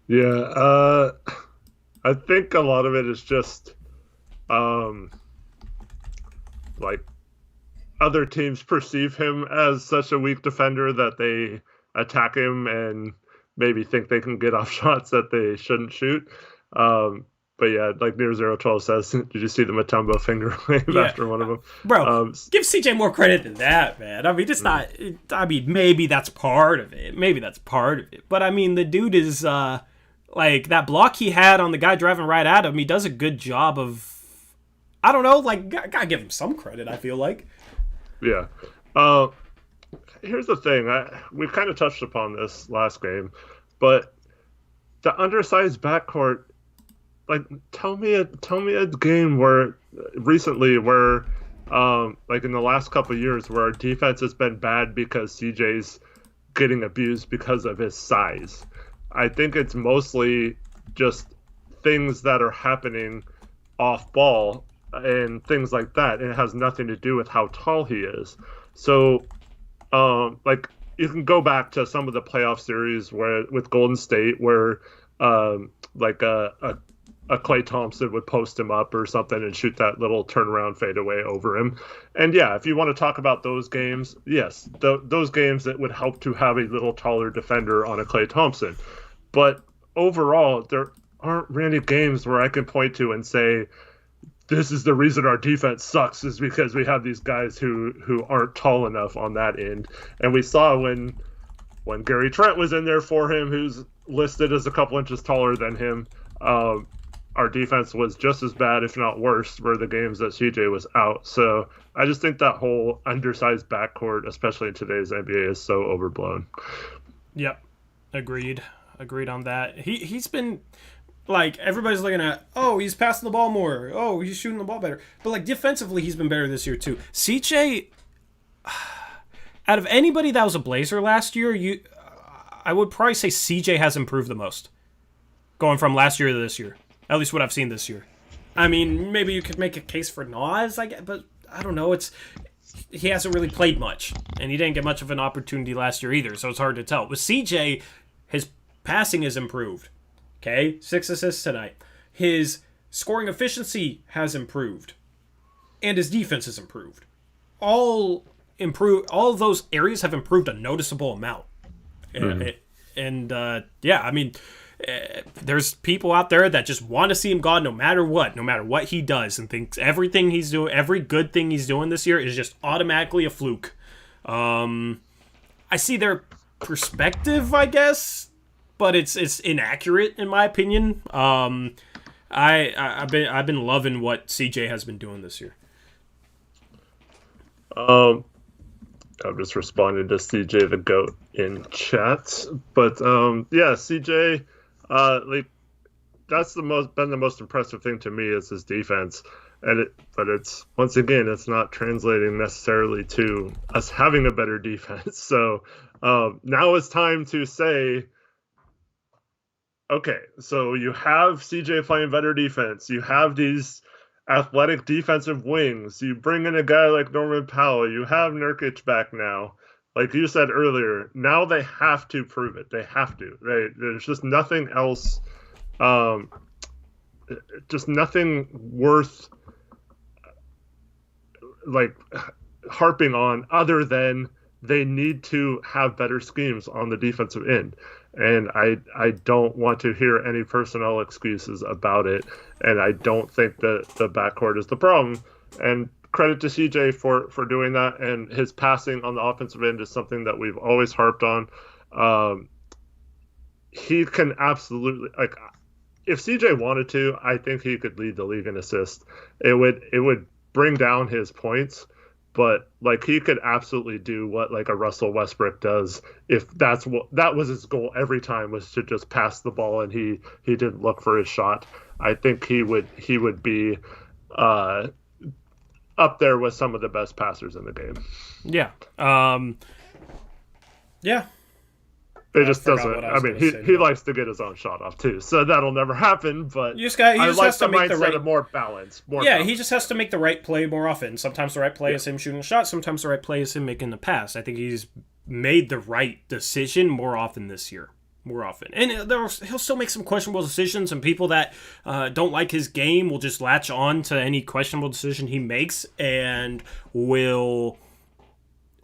Yeah, I think a lot of it is just, like, other teams perceive him as such a weak defender that they attack him and maybe think they can get off shots that they shouldn't shoot. But yeah, like Near012 says, did you see the Mutombo finger wave after one of them? Bro, give CJ more credit than that, man. I mean, it's not. I mean, maybe that's part of it. But I mean, the dude is like that block he had on the guy driving right at him. He does a good job of. I don't know. Like, gotta give him some credit. I feel like. Yeah. Here's the thing. We kind of touched upon this last game, but the undersized backcourt. Like, tell me a game where recently where like in the last couple of years where our defense has been bad because CJ's getting abused because of his size. I think it's mostly just things that are happening off ball and things like that, and it has nothing to do with how tall he is. So like you can go back to some of the playoff series where with Golden State where like a Klay Thompson would post him up or something and shoot that little turnaround fadeaway over him. And yeah, if you want to talk about those games, yes, those games that would help to have a little taller defender on a Klay Thompson. But overall, there aren't really games where I can point to and say, this is the reason our defense sucks is because we have these guys who aren't tall enough on that end. And we saw when Gary Trent was in there for him, who's listed as a couple inches taller than him, our defense was just as bad, if not worse, were the games that CJ was out. So I just think that whole undersized backcourt, especially in today's NBA, is so overblown. Yep. Agreed on that. He's been, like, everybody's looking at, oh, he's passing the ball more. Oh, he's shooting the ball better. But, like, defensively, he's been better this year, too. CJ, out of anybody that was a Blazer last year, I would probably say CJ has improved the most. Going from last year to this year. At least what I've seen this year. I mean, maybe you could make a case for Nas, but I don't know. He hasn't really played much, and he didn't get much of an opportunity last year either, so it's hard to tell. With CJ, his passing has improved. Okay? 6 assists tonight. His scoring efficiency has improved. And his defense has improved. all improve. All of those areas have improved a noticeable amount. And yeah, I mean, there's people out there that just want to see him gone no matter what he does, and thinks everything he's doing, every good thing he's doing this year is just automatically a fluke. I see their perspective, I guess, but it's inaccurate in my opinion. I've been loving what CJ has been doing this year. I'm just responding to CJ the GOAT in chat, but yeah, CJ, like that's been the most impressive thing to me is his defense, but it's once again it's not translating necessarily to us having a better defense. So now it's time to say, okay, so you have CJ playing better defense, you have these athletic defensive wings. You bring in a guy like Norman Powell. You have Nurkic back now. Like you said earlier, now they have to prove it. They have to. There's just nothing else, just nothing worth like harping on other than they need to have better schemes on the defensive end. And I don't want to hear any personnel excuses about it. And I don't think that the backcourt is the problem. And credit to CJ for doing that. And his passing on the offensive end is something that we've always harped on. He can absolutely, like, if CJ wanted to, I think he could lead the league in assists. It would bring down his points. But like he could absolutely do what like a Russell Westbrook does if that was his goal every time, was to just pass the ball and he didn't look for his shot. I think he would be up there with some of the best passers in the game. Yeah. Yeah. It just doesn't. I mean, he likes to get his own shot off too, so that'll never happen. But he just has to make the right, more balance. He just has to make the right play more often. Sometimes the right play is him shooting a shot. Sometimes the right play is him making the pass. I think he's made the right decision more often this year. More often, and he'll still make some questionable decisions, and people that don't like his game will just latch on to any questionable decision he makes and will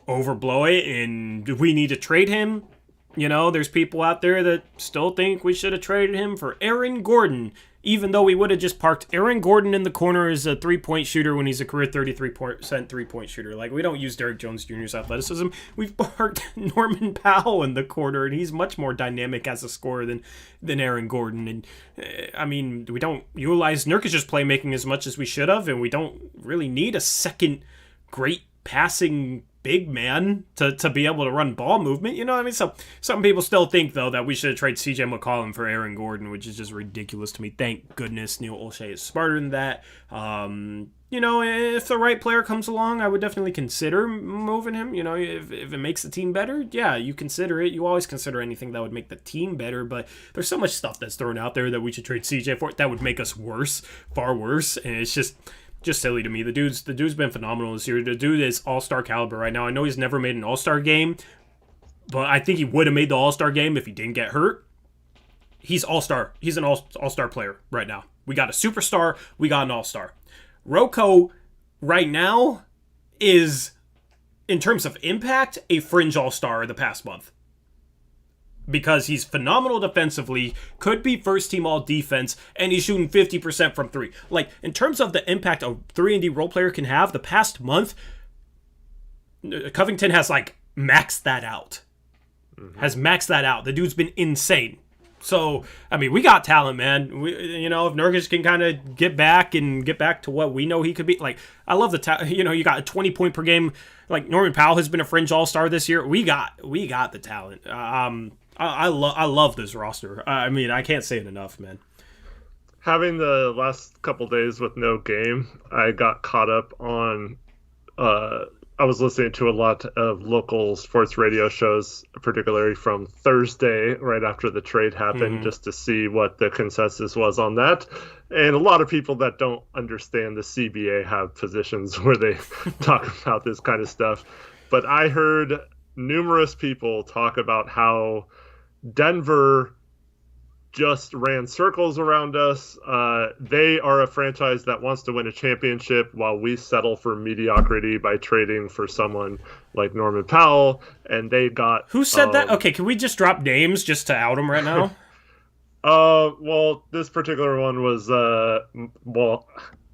overblow it. And we need to trade him. You know, there's people out there that still think we should have traded him for Aaron Gordon, even though we would have just parked Aaron Gordon in the corner as a three-point shooter when he's a career 33% three-point shooter. Like, we don't use Derrick Jones Jr.'s athleticism. We've parked Norman Powell in the corner, and he's much more dynamic as a scorer than Aaron Gordon. And, I mean, we don't utilize Nurkic's playmaking as much as we should have, and we don't really need a second great passing big man to be able to run ball movement, you know what I mean? So some people still think, though, that we should have traded CJ McCollum for Aaron Gordon, which is just ridiculous to me. Thank goodness Neil Olshey is smarter than that. You know, if the right player comes along, I would definitely consider moving him. You know, if it makes the team better, yeah, you consider it. You always consider anything that would make the team better, but there's so much stuff that's thrown out there that we should trade CJ for that would make us worse, far worse, and it's just silly to me. The dude's been phenomenal this year. The dude is all-star caliber right now. I know he's never made an all-star game, but I think he would have made the all-star game if he didn't get hurt. He's all-star. He's an all-star player right now. We got a superstar. We got an all-star. Rocco right now is, in terms of impact, a fringe all-star the past month. Because he's phenomenal defensively, could be first-team all-defense, and he's shooting 50% from three. Like, in terms of the impact a 3-and-D role player can have, the past month, Covington has, like, maxed that out. Has maxed that out. The dude's been insane. So, I mean, we got talent, man. You know, if Nurkic can kind of get back to what we know he could be. Like, I love the talent. You know, you got a 20-point per game. Like, Norman Powell has been a fringe all-star this year. We got the talent. I love this roster. I mean, I can't say it enough, man. Having the last couple days with no game, I got caught up on. I was listening to a lot of local sports radio shows, particularly from Thursday, right after the trade happened, just to see what the consensus was on that. And a lot of people that don't understand the CBA have positions where they talk about this kind of stuff. But I heard numerous people talk about how Denver just ran circles around us. They are a franchise that wants to win a championship while we settle for mediocrity by trading for someone like Norman Powell. And they got... Who said that? Okay, can we just drop names just to out them right now? Well, this particular one was...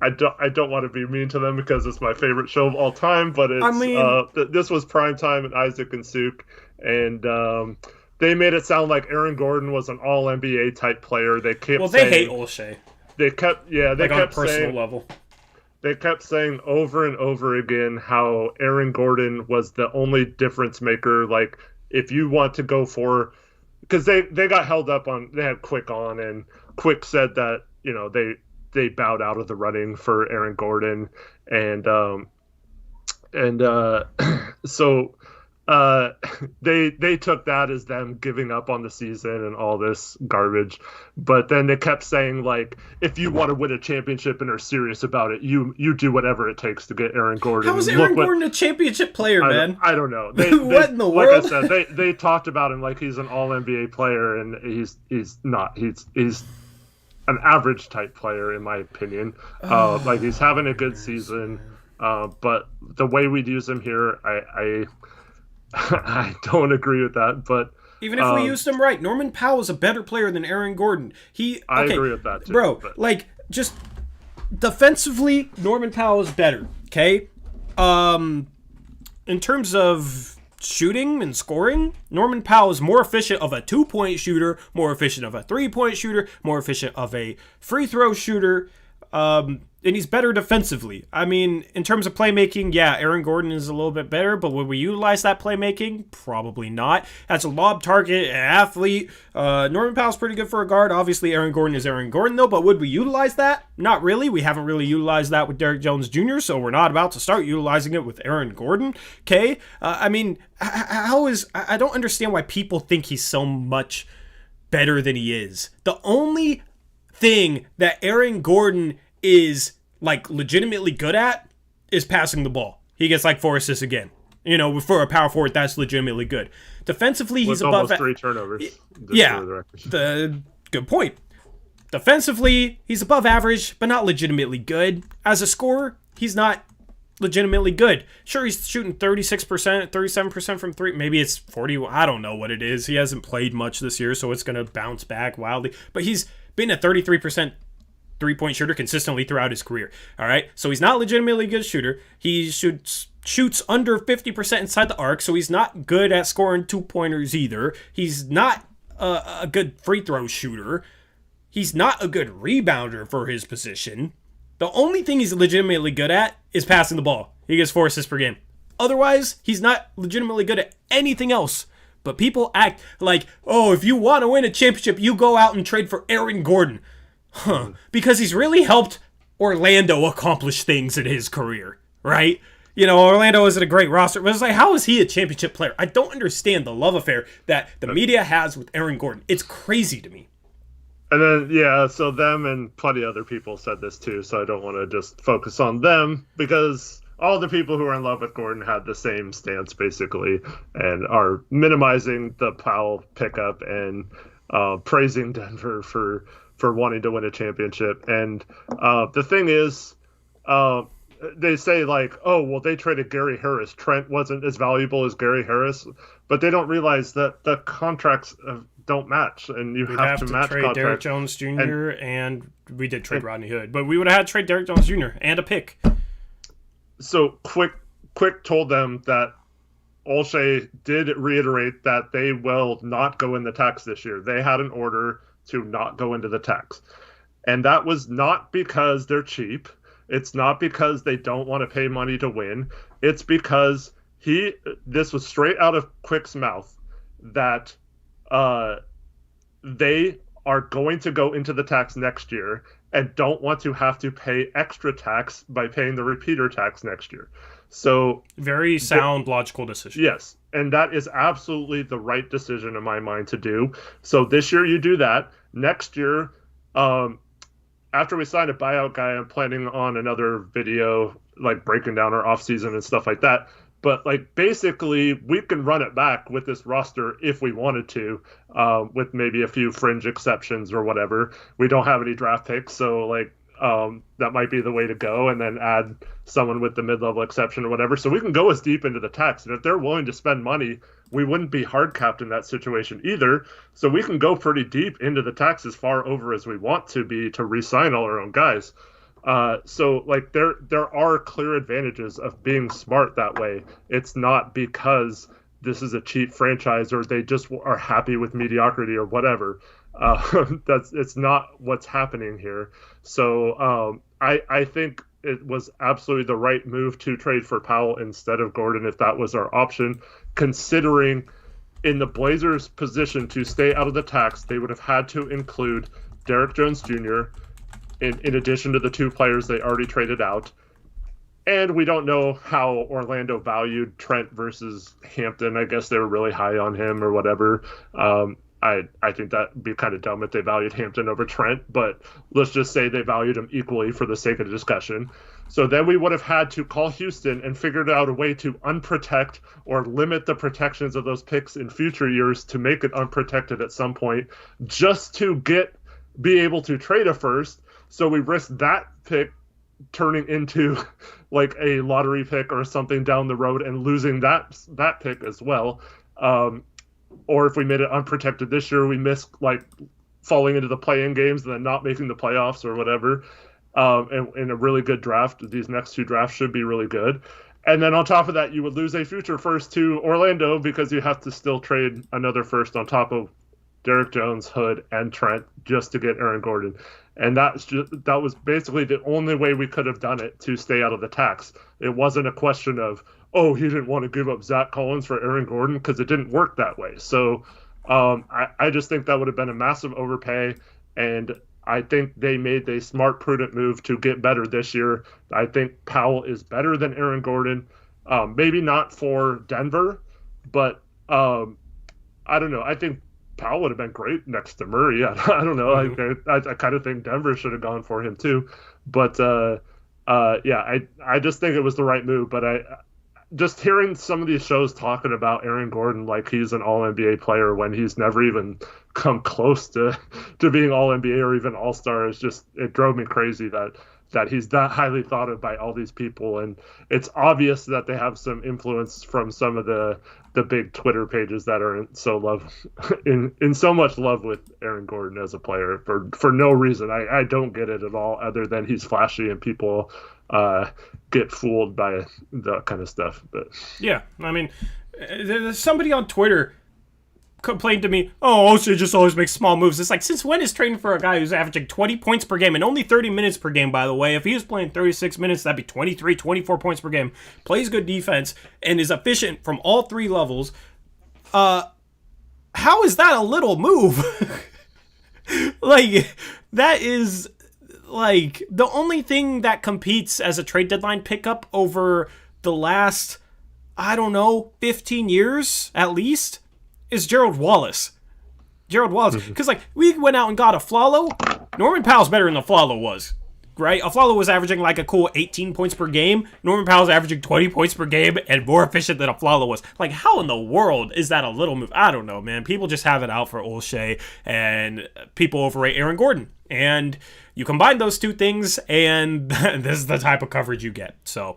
I don't want to be mean to them because it's my favorite show of all time, but it's this was Primetime and Isaac and Suk, and they made it sound like Aaron Gordon was an all NBA type player. They kept they hate Olshey. They kept on a personal level. They kept saying over and over again how Aaron Gordon was the only difference maker. Like, if you want to go for, because they got held up on, they had Quick on, and Quick said that they bowed out of the running for Aaron Gordon, and so they took that as them giving up on the season and all this garbage. But then they kept saying, like, if you want to win a championship and are serious about it, you do whatever it takes to get Aaron Gordon. How is Aaron Gordon a championship player, man? I don't know. What in the world? Like I said, they talked about him like he's an all NBA player, and he's not. He's an average type player, in my opinion. Like, he's having a good season, but the way we'd use him here, I don't agree with that. But even if we used him right, Norman Powell is a better player than Aaron Gordon. I agree with that too, bro. But like, just defensively, Norman Powell is better. Okay, in terms of shooting and scoring, Norman Powell is more efficient of a 2-point shooter, more efficient of a 3-point shooter, more efficient of a free throw shooter, and he's better defensively. I mean, in terms of playmaking, yeah, Aaron Gordon is a little bit better, but would we utilize that playmaking? Probably not. As a lob target, an athlete, Norman Powell's pretty good for a guard. Obviously, Aaron Gordon is Aaron Gordon, though, but would we utilize that? Not really. We haven't really utilized that with Derrick Jones Jr., so we're not about to start utilizing it with Aaron Gordon, okay? I mean, I don't understand why people think he's so much better than he is. The only thing that Aaron Gordon is like legitimately good at is passing the ball. He gets like 4 assists again. For a power forward, that's legitimately good. Defensively, he's above almost 3 turnovers. Yeah, good point. Defensively, he's above average, but not legitimately good. As a scorer, he's not legitimately good. Sure, he's shooting 36%, 37% from 3. Maybe it's 40. I don't know what it is. He hasn't played much this year, so it's going to bounce back wildly. But he's been a 33% 3-point shooter consistently throughout his career. All right, so he's not legitimately a good shooter. He shoots under 50% inside the arc, so he's not good at scoring 2-pointers either. He's not a good free throw shooter. He's not a good rebounder for his position. The only thing he's legitimately good at is passing the ball. He gets 4 assists per game. Otherwise, he's not legitimately good at anything else. But people act like, oh, if you want to win a championship, you go out and trade for Aaron Gordon. Because he's really helped Orlando accomplish things in his career, right? Orlando isn't a great roster, but it's like, how is he a championship player? I don't understand the love affair that the media has with Aaron Gordon. It's crazy to me. And then, so them and plenty of other people said this too, so I don't want to just focus on them, because all the people who are in love with Gordon had the same stance, basically, and are minimizing the Powell pickup and praising Denver for wanting to win a championship. And the thing is, they say, like, oh, well, they traded Gary Harris. Trent wasn't as valuable as Gary Harris, but they don't realize that the contracts don't match, and you have to match trade contracts. Derrick Jones Jr. and we did trade Rodney Hood, but we would have had to trade Derrick Jones Jr. and a pick. So Quick told them that Olshey did reiterate that they will not go in the tax this year. They had an order to not go into the tax. And that was not because they're cheap. It's not because they don't want to pay money to win. It's because this was straight out of Quick's mouth, that they are going to go into the tax next year and don't want to have to pay extra tax by paying the repeater tax next year. So very sound, logical decision. Yes, and that is absolutely the right decision in my mind to do. So this year you do that. Next year, after we sign a buyout guy, I'm planning on another video, like breaking down our offseason and stuff like that. But like basically, we can run it back with this roster if we wanted to, with maybe a few fringe exceptions or whatever. We don't have any draft picks, so like that might be the way to go, and then add someone with the mid-level exception or whatever. So we can go as deep into the tax, and if they're willing to spend money, we wouldn't be hard capped in that situation either. So we can go pretty deep into the tax as far over as we want to be to re-sign all our own guys. So like there are clear advantages of being smart that way. It's not because this is a cheap franchise or they just are happy with mediocrity or whatever. It's not what's happening here. So I think it was absolutely the right move to trade for Powell instead of Gordon if that was our option, considering in the Blazers' position to stay out of the tax, they would have had to include Derrick Jones Jr., in addition to the two players they already traded out. And we don't know how Orlando valued Trent versus Hampton. I guess they were really high on him or whatever. I think that'd be kind of dumb if they valued Hampton over Trent, but let's just say they valued him equally for the sake of the discussion. So then we would have had to call Houston and figured out a way to unprotect or limit the protections of those picks in future years to make it unprotected at some point, just to be able to trade a first. So we risk that pick turning into like a lottery pick or something down the road and losing that pick as well. Or if we made it unprotected this year, we miss like falling into the play-in games and then not making the playoffs or whatever. And in a really good draft, these next two drafts should be really good. And then on top of that, you would lose a future first to Orlando because you have to still trade another first on top of Derrick Jones, Hood, and Trent just to get Aaron Gordon. And that was basically the only way we could have done it to stay out of the tax. It wasn't a question of, oh, he didn't want to give up Zach Collins for Aaron Gordon, because it didn't work that way. So I just think that would have been a massive overpay, and I think they made a smart, prudent move to get better this year. I think Powell is better than Aaron Gordon. Maybe not for Denver, but I don't know. I think Powell would have been great next to Murray. I don't know. I kind of think Denver should have gone for him too. But yeah, I just think it was the right move. But just hearing some of these shows talking about Aaron Gordon like he's an All-NBA player when he's never even come close to being All-NBA or even All-Star it drove me crazy that he's that highly thought of by all these people. And it's obvious that they have some influence from some of the big Twitter pages that are in so much love with Aaron Gordon as a player for no reason. I don't get it at all, other than he's flashy and people get fooled by that kind of stuff. But yeah, I mean, there's somebody on Twitter complained to me, oh, O'Shea just always makes small moves. It's like, since when is trading for a guy who's averaging 20 points per game and only 30 minutes per game, by the way? If he was playing 36 minutes, that'd be 23, 24 points per game, plays good defense, and is efficient from all three levels. How is that a little move? Like, that is, like, the only thing that competes as a trade deadline pickup over the last, I don't know, 15 years at least, is Gerald Wallace. Because, like, we went out and got Afflalo. Norman Powell's better than Afflalo was, right? Afflalo was averaging, like, a cool 18 points per game. Norman Powell's averaging 20 points per game and more efficient than Afflalo was. Like, how in the world is that a little move? I don't know, man. People just have it out for O'Shea, and people overrate Aaron Gordon. And you combine those two things, and this is the type of coverage you get. So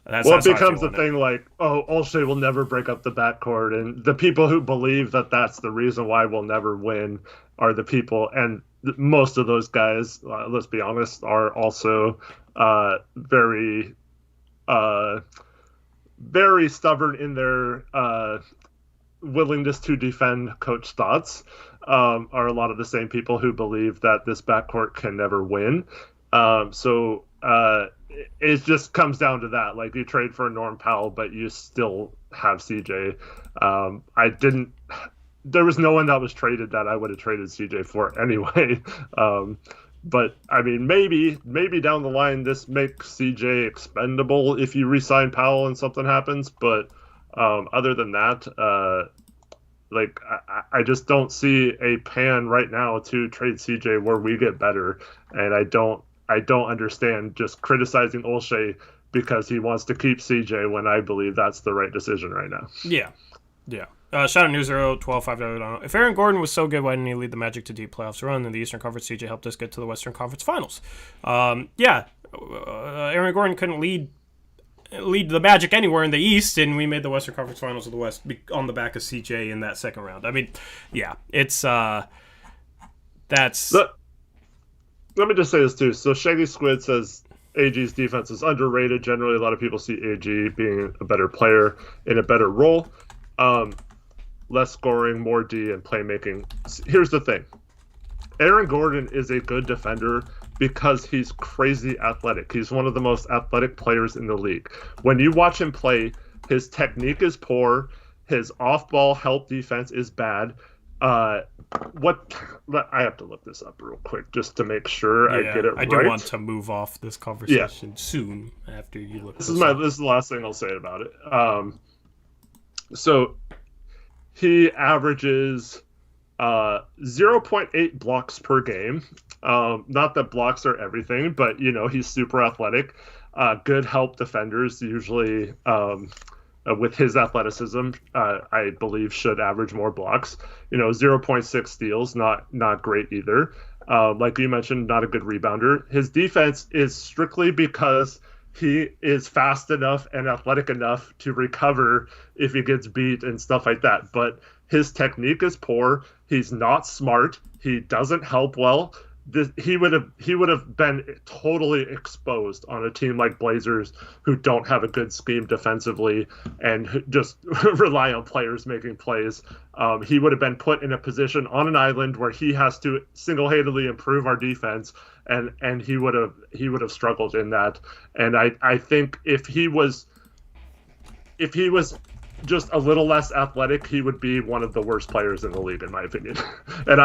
it becomes a thing like, oh, O'Shea will never break up the backcourt, and the people who believe that that's the reason why we'll never win are the people, and most of those guys, let's be honest, are also very, very stubborn in their willingness to defend coach thoughts. Are a lot of the same people who believe that this backcourt can never win. It just comes down to that. Like, you trade for Norm Powell, but you still have CJ. There was no one that was traded that I would have traded CJ for anyway. But I mean, maybe down the line this makes CJ expendable if you re-sign Powell and something happens. But other than that, like, I just don't see a pan right now to trade CJ where we get better, and I don't understand just criticizing O'Shea because he wants to keep CJ when I believe that's the right decision right now. Yeah. Shout out Newzero 12-5. If Aaron Gordon was so good, why didn't he lead the Magic to deep playoffs run? In the Eastern Conference, CJ helped us get to the Western Conference Finals. Aaron Gordon couldn't lead the Magic anywhere in the East, and we made the Western Conference Finals of the West on the back of CJ in that second round. I mean, yeah, it's that's. Let me just say this too. So Shaggy Squid says AG's defense is underrated. Generally, a lot of people see AG being a better player in a better role. Less scoring, more D, and playmaking. Here's the thing. Aaron Gordon is a good defender because he's crazy athletic. He's one of the most athletic players in the league. When you watch him play, his technique is poor. His off-ball help defense is bad. I have to look this up real quick just to make sure I get it right. I do want to move off this conversation soon after you look this up. This is the last thing I'll say about it. So he averages 0.8 blocks per game. Not that blocks are everything, but he's super athletic. Good help defenders usually with his athleticism, I believe should average more blocks. 0.6 steals, not great either. Like you mentioned, not a good rebounder. His defense is strictly because he is fast enough and athletic enough to recover if he gets beat and stuff like that. But his technique is poor. He's not smart. He doesn't help well. He would have been totally exposed on a team like Blazers who don't have a good scheme defensively and just rely on players making plays. He would have been put in a position on an island where he has to single-handedly improve our defense, and he would have struggled in that. And I think if he was just a little less athletic, he would be one of the worst players in the league, in my opinion. And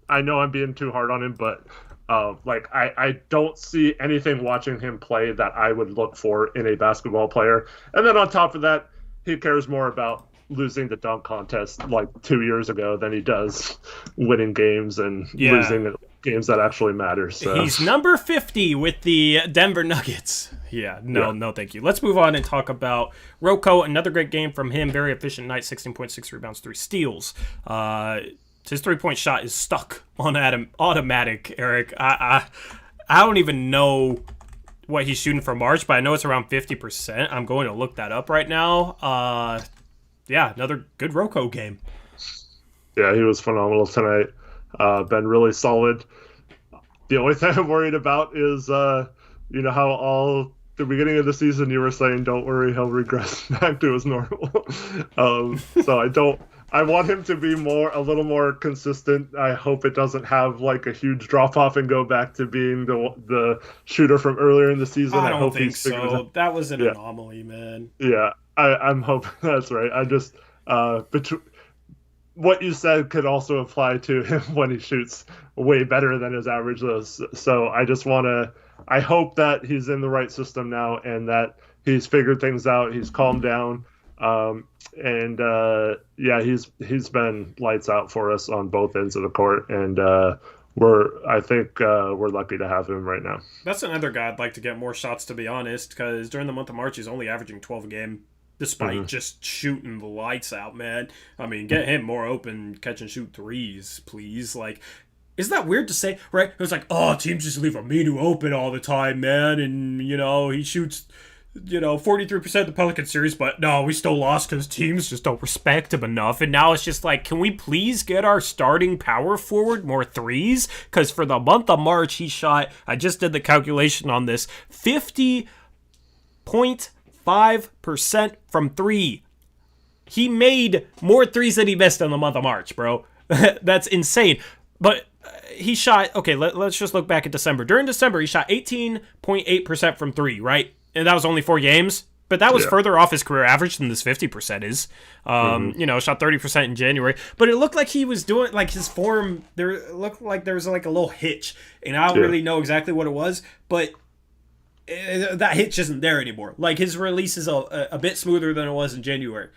I know I'm being too hard on him, but I don't see anything watching him play that I would look for in a basketball player. And then on top of that, he cares more about losing the dunk contest like 2 years ago than he does winning games and losing games that actually matter. So he's number 50 with the Denver Nuggets. No, thank you. Let's move on and talk about Rocco. Another great game from him. Very efficient night, 16.6 rebounds, 3 steals. His three-point shot is stuck on automatic, Eric. I don't even know what he's shooting for March, but I know it's around 50%. I'm going to look that up right now. Another good Rocco game. Yeah, he was phenomenal tonight. Been really solid. The only thing I'm worried about is, how all the beginning of the season you were saying, don't worry, he'll regress back to his normal. So I want him to be a little more consistent. I hope it doesn't have like a huge drop off and go back to being the shooter from earlier in the season. I don't think so. That was an anomaly, man. Yeah, I'm hoping that's right. I just what you said could also apply to him when he shoots way better than his average does. So I hope that he's in the right system now and that he's figured things out. He's calmed down. He's been lights out for us on both ends of the court, and we're lucky to have him right now. That's another guy I'd like to get more shots, to be honest, because during the month of March he's only averaging 12 a game, despite just shooting the lights out, man. I mean, get him more open, catch and shoot threes, please. Like, isn't that weird to say, right? It was like, oh, teams just leave Aminu open all the time, man, and he shoots 43% of the Pelican series, but no, we still lost because teams just don't respect him enough. And now it's just like, can we please get our starting power forward more threes? Because for the month of March, he shot, I just did the calculation on this, 50.5% from three. He made more threes than he missed in the month of March, bro. That's insane. But he shot, okay, let's just look back at December. During December, he shot 18.8% from three, right? And that was only 4 games, but that was further off his career average than this 50% is. Shot 30% in January, but it looked like he was doing like his form. It looked like there was like a little hitch, and I don't really know exactly what it was, but that hitch isn't there anymore. Like his release is a bit smoother than it was in January.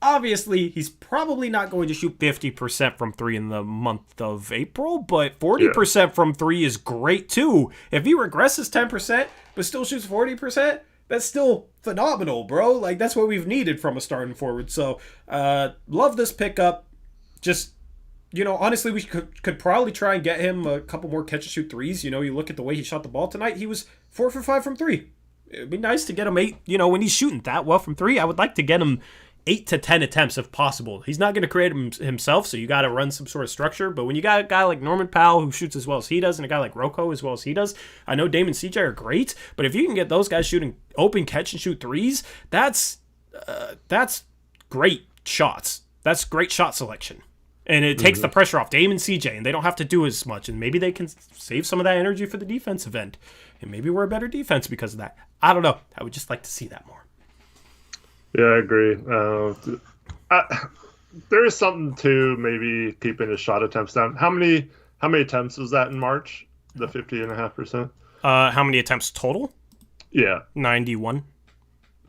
Obviously, he's probably not going to shoot 50% from three in the month of April, but 40% from three is great too. If he regresses 10% but still shoots 40%, that's still phenomenal, bro. Like, that's what we've needed from a starting forward. So, love this pickup. Just, honestly, we could probably try and get him a couple more catch-and-shoot threes. You look at the way he shot the ball tonight. He was 4 for 5 from 3. It'd be nice to get him 8. When he's shooting that well from 3, I would like to get him 8 to 10 attempts if possible. He's not going to create them himself, so you got to run some sort of structure. But when you got a guy like Norman Powell who shoots as well as he does, and a guy like Rocco as well as he does, I know Dame and CJ are great, but if you can get those guys shooting open catch-and-shoot threes, that's great shots. That's great shot selection. And it takes the pressure off Dame and CJ, and they don't have to do as much. And maybe they can save some of that energy for the defensive end. And maybe we're a better defense because of that. I don't know. I would just like to see that more. Yeah, I agree. There is something to maybe keeping his shot attempts down. How many attempts was that in March? The 50.5%? How many attempts total? Yeah. 91.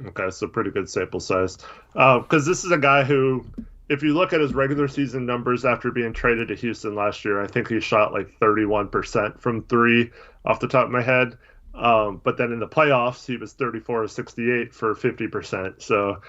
Okay, so pretty good sample size. Because this is a guy who, if you look at his regular season numbers after being traded to Houston last year, I think he shot like 31% from 3 off the top of my head. But then in the playoffs, he was 34 of 68 for 50%. So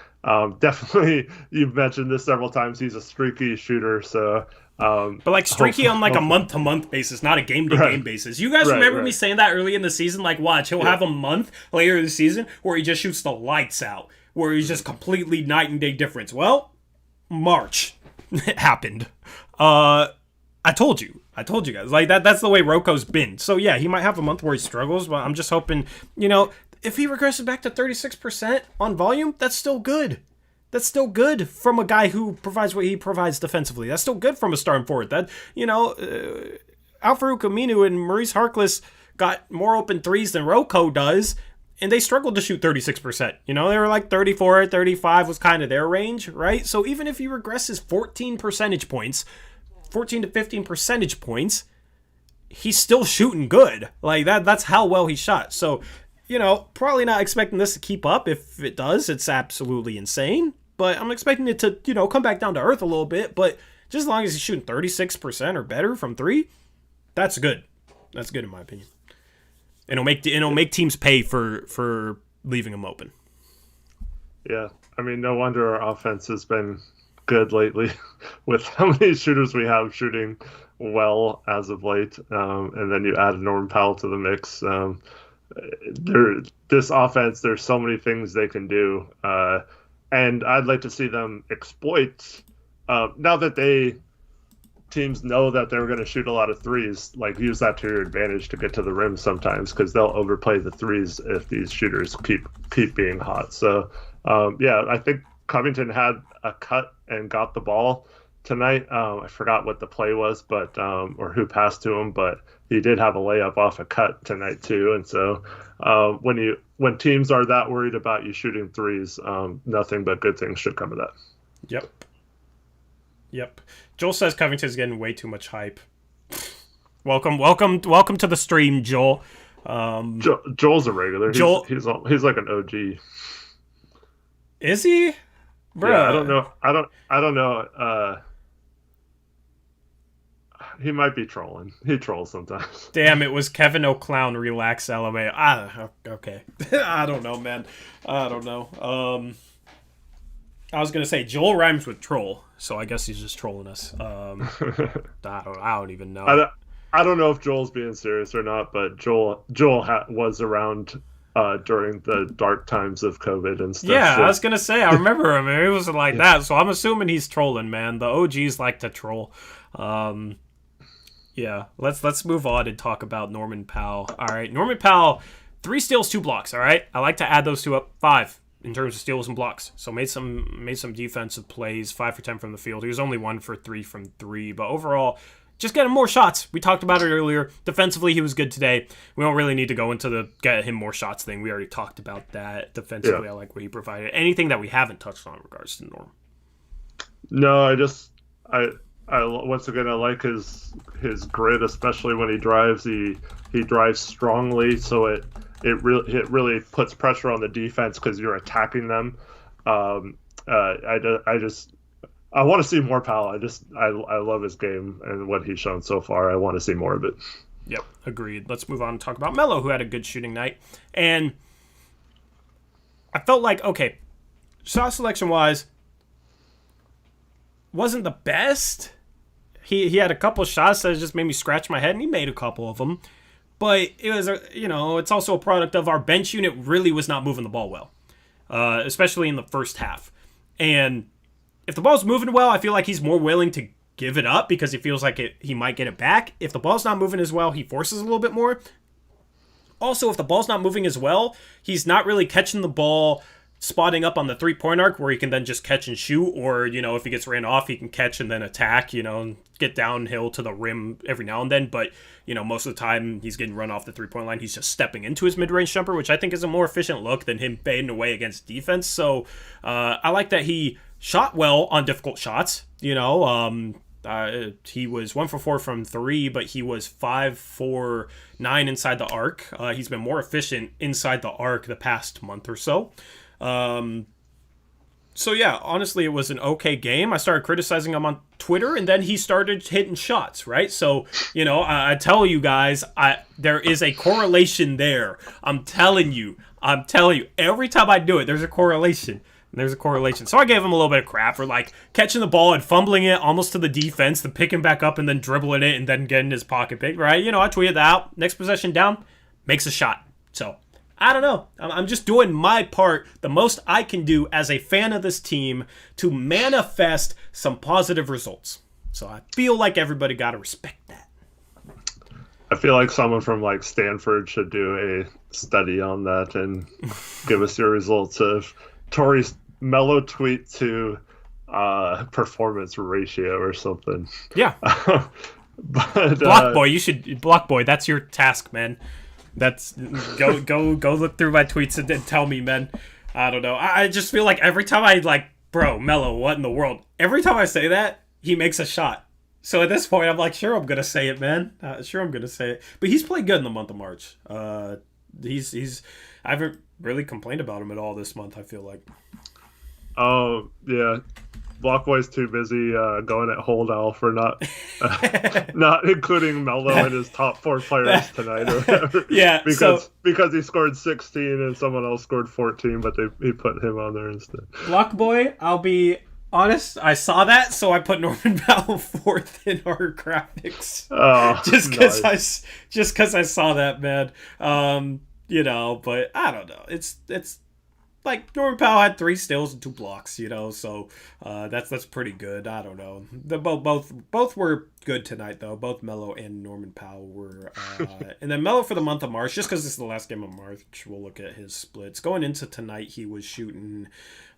definitely, you've mentioned this several times. He's a streaky shooter. So, but like streaky on like a month-to-month basis, not a game-to-game basis. You guys remember me saying that early in the season? Like, watch, he'll have a month later in the season where he just shoots the lights out, where he's just completely night and day difference. Well, March it happened. I told you guys. Like, that's the way Rocco's been. So, yeah, he might have a month where he struggles, but I'm just hoping, if he regresses back to 36% on volume, that's still good. That's still good from a guy who provides what he provides defensively. That's still good from a starting forward. That, Al-Farouq Aminu and Maurice Harkless got more open threes than Rocco does, and they struggled to shoot 36%. They were like 34, 35 was kind of their range, right? So even if he regresses 14 to 15 percentage points, he's still shooting good. Like, that's how well he shot. So, probably not expecting this to keep up. If it does, it's absolutely insane. But I'm expecting it to, come back down to earth a little bit. But just as long as he's shooting 36% or better from 3, that's good. That's good in my opinion. And it'll make teams pay for leaving him open. Yeah. I mean, no wonder our offense has been good lately with how many shooters we have shooting well as of late. And then you add Norman Powell to the mix. This offense, there's so many things they can do. And I'd like to see them exploit, now that teams know that they're going to shoot a lot of threes, like use that to your advantage to get to the rim sometimes, because they'll overplay the threes if these shooters keep being hot. So, I think Covington had a cut and got the ball tonight. I forgot what the play was, but or who passed to him, but he did have a layup off a cut tonight too. And so when teams are that worried about you shooting threes, nothing but good things should come of that. Yep. Joel says Covington's getting way too much hype. Welcome to the stream, Joel. Joel's a regular. He's like an OG. Is he? Bruh. Yeah, I don't know. He might be trolling. He trolls sometimes. Damn, it was Kevin O'Clown. Relax, LMA. Okay. I don't know, man. I don't know. I was gonna say Joel rhymes with troll, so I guess he's just trolling us. I don't even know. I don't know if Joel's being serious or not, but Joel was around during the dark times of COVID and stuff. Yeah, so. I was gonna say I remember him. It was like that, so I'm assuming he's trolling, man. The OGs like to troll. Yeah, let's move on and talk about Norman Powell. All right, Norman Powell, 3 steals, 2 blocks. All right, I like to add those 2 up. 5 in terms of steals and blocks. So made some defensive plays. 5 for 10 from the field. He was only 1 for 3 from 3, but overall, just get him more shots. We talked about it earlier. Defensively, he was good today. We don't really need to go into the get him more shots thing. We already talked about that. Defensively, yeah. I like what he provided. Anything that we haven't touched on in regards to Norm? No, I once again, I like his grit, especially when he drives. He drives strongly, so it really puts pressure on the defense because you're attacking them. I want to see more Powell. I love his game and what he's shown so far. I want to see more of it. Yep, agreed. Let's move on and talk about Melo, who had a good shooting night. And I felt like, okay, shot selection wise, wasn't the best. He had a couple shots that just made me scratch my head, and he made a couple of them. But it was, it's also a product of our bench unit really was not moving the ball well, especially in the first half. And if the ball's moving well, I feel like he's more willing to give it up because he feels like he might get it back. If the ball's not moving as well, he forces a little bit more. Also, if the ball's not moving as well, he's not really catching the ball, spotting up on the three-point arc where he can then just catch and shoot, or, if he gets ran off, he can catch and then attack, and get downhill to the rim every now and then. But, most of the time he's getting run off the three-point line. He's just stepping into his mid-range jumper, which I think is a more efficient look than him fading away against defense. So I like that he shot well on difficult shots, he was 1 for 4 from 3, but he was 5 for 9 inside the arc. He's been more efficient inside the arc the past month or so. So yeah, honestly, it was an okay game. I started criticizing him on Twitter, and then he started hitting shots, right? So, I tell you guys, there is a correlation there. I'm telling you, every time I do it, there's a correlation. So I gave him a little bit of crap for like catching the ball and fumbling it almost to the defense, then picking back up and then dribbling it and then getting his pocket pick, right? I tweeted that out. Next possession down, makes a shot. So I don't know. I'm just doing my part, the most I can do as a fan of this team to manifest some positive results. So I feel like everybody got to respect that. I feel like someone from like Stanford should do a study on that and give us your results of Tori's Melo tweet to performance ratio or something. Yeah. But Block Boy, that's your task, man. That's go look through my tweets and then tell me, man. I don't know. I just feel like every time Melo, what in the world? Every time I say that, he makes a shot. So at this point, I'm like, sure, I'm gonna say it, man. Sure, I'm gonna say it. But he's played good in the month of March. He's I haven't really complained about him at all this month, I feel like. Oh yeah. Blockboy's too busy going at holdout for not including Melo in his top 4 players tonight or whatever. Yeah, because he scored 16 and someone else scored 14, but he put him on there instead. Blockboy, I'll be honest, I saw that, so I put Norman Powell 4th in our graphics. Oh, just because I saw that, man. But I don't know. It's like Norman Powell had 3 steals and 2 blocks, so that's pretty good. I don't know. Both were good tonight, though. Both Melo and Norman Powell were. And then Melo for the month of March, just because this is the last game of March, we'll look at his splits. Going into tonight, he was shooting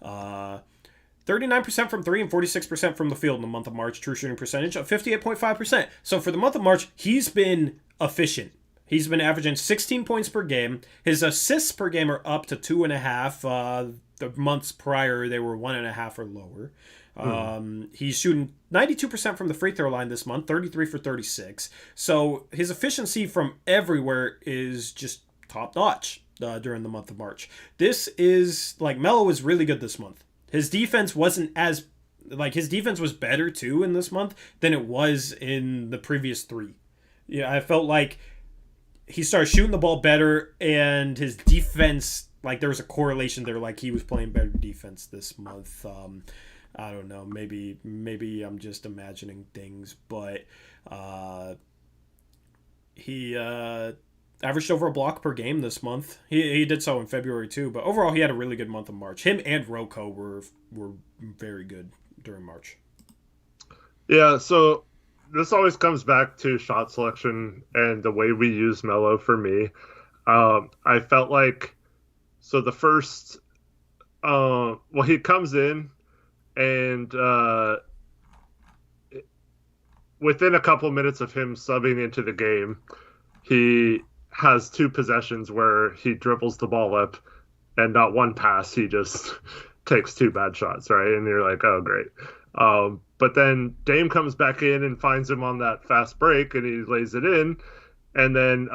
39% from 3 and 46% from the field in the month of March. True shooting percentage of 58.5%. So for the month of March, he's been efficient. He's been averaging 16 points per game. His assists per game are up to 2.5. The months prior, they were 1.5 or lower. He's shooting 92% from the free throw line this month, 33 for 36. So his efficiency from everywhere is just top notch during the month of March. This is, Melo was really good this month. His defense wasn't as, his defense was better too in this month than it was in the previous 3. Yeah, I felt like he started shooting the ball better, and his defense, there was a correlation there, he was playing better defense this month. I don't know, maybe I'm just imagining things, but he averaged over a block per game this month. He did so in February too, but overall he had a really good month of March. Him and Rocco were very good during March. Yeah, so this always comes back to shot selection and the way we use Melo for me. I felt like, so the first, he comes in and within a couple minutes of him subbing into the game, he has 2 possessions where he dribbles the ball up and not one pass. He just takes 2 bad shots, right? And you're like, oh, great. But then Dame comes back in and finds him on that fast break, and he lays it in. And then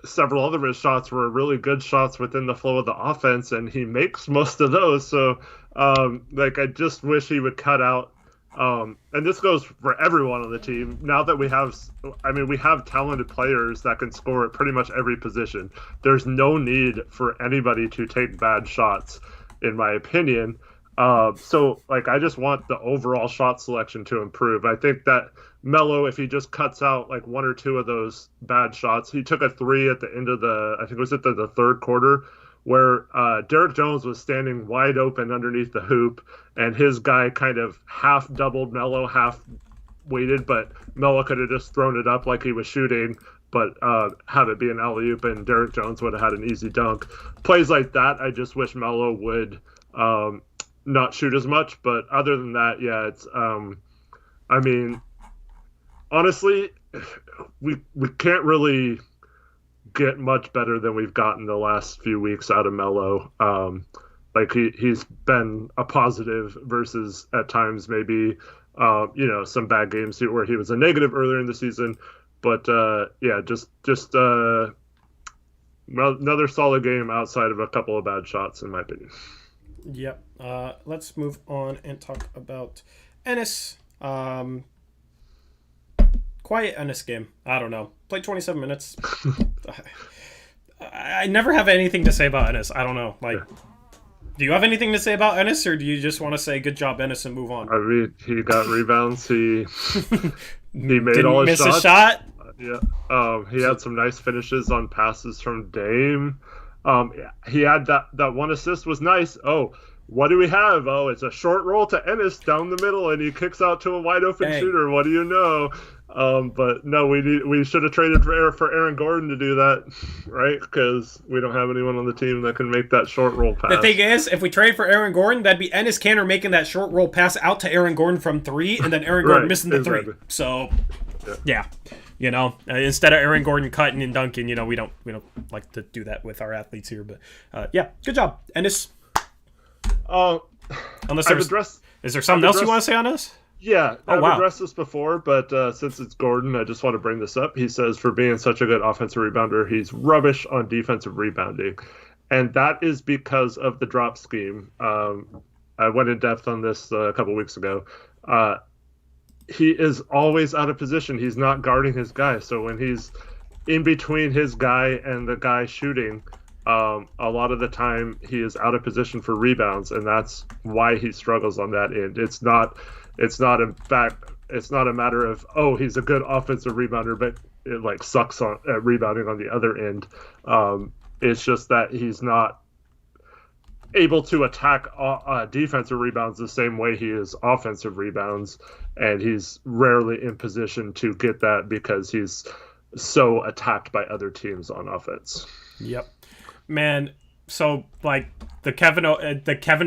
several other of his shots were really good shots within the flow of the offense, and he makes most of those. So, I just wish he would cut out And this goes for everyone on the team. Now that we have talented players that can score at pretty much every position. There's no need for anybody to take bad shots, in my opinion. So I just want the overall shot selection to improve. I think that Melo, if he just cuts out like one or two of those bad shots, he took a three at the end of I think it was at the third quarter, where Derek Jones was standing wide open underneath the hoop, and his guy kind of half doubled Melo, half weighted, but Melo could have just thrown it up like he was shooting, but have it be an alley-oop, and Derek Jones would have had an easy dunk. Plays like that, I just wish Melo would not shoot as much, but other than that, yeah, it's honestly, we can't really get much better than we've gotten the last few weeks out of Melo. He's been a positive versus at times maybe some bad games where he was a negative earlier in the season. But just another solid game outside of a couple of bad shots, in my opinion. Yep. Let's move on and talk about Ennis. Quiet Ennis game. I don't know. Played 27 minutes. I never have anything to say about Ennis. I don't know. Do you have anything to say about Ennis, or do you just want to say good job, Ennis, and move on? I mean, he got rebounds. He made Didn't all his miss shots. A shot. Yeah. He had some nice finishes on passes from Dame. He had that one assist was nice. Oh, what do we have? Oh, it's a short roll to Ennis down the middle, and he kicks out to a wide open shooter. What do you know? But no, we should have traded for Aaron Gordon to do that, right? Because we don't have anyone on the team that can make that short roll pass. The thing is, if we trade for Aaron Gordon, that'd be Ennis Kanter making that short roll pass out to Aaron Gordon from three, and then Aaron Gordon missing the three. So, yeah. Instead of Aaron Gordon cutting and dunking, we don't like to do that with our athletes here. But good job, Ennis. Unless is there something else you want to say on this? Yeah, I've addressed this before, but since it's Gordon, I just want to bring this up. He says for being such a good offensive rebounder, he's rubbish on defensive rebounding. And that is because of the drop scheme. I went in depth on this a couple weeks ago. He is always out of position. He's not guarding his guy. So when he's in between his guy and the guy shooting, a lot of the time he is out of position for rebounds, and that's why he struggles on that end. It's not a matter of, oh, he's a good offensive rebounder, but it sucks at rebounding on the other end. It's just that he's not able to attack defensive rebounds the same way he is offensive rebounds, and he's rarely in position to get that because he's so attacked by other teams on offense. Yep. Man, so the Kevin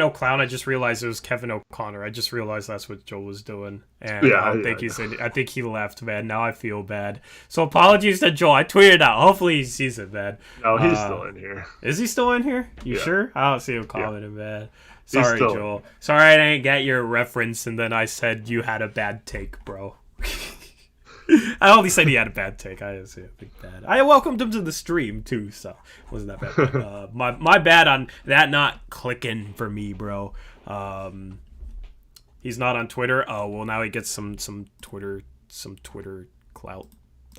O'Clown, I just realized it was Kevin O'Connor. I just realized that's what Joel was doing, and I think he left, man. Now I feel bad. So apologies to Joel. I tweeted out. Hopefully he sees it, man. No, he's still in here. Is he still in here? You sure? I don't see him commenting, man. Sorry, Joel. Sorry I didn't get your reference, and then I said you had a bad take, bro. I only said he had a bad take. I didn't say anything bad. I welcomed him to the stream too, so it wasn't that bad. My bad on that not clicking for me, bro. He's not on Twitter. Oh well, now he gets some Twitter clout,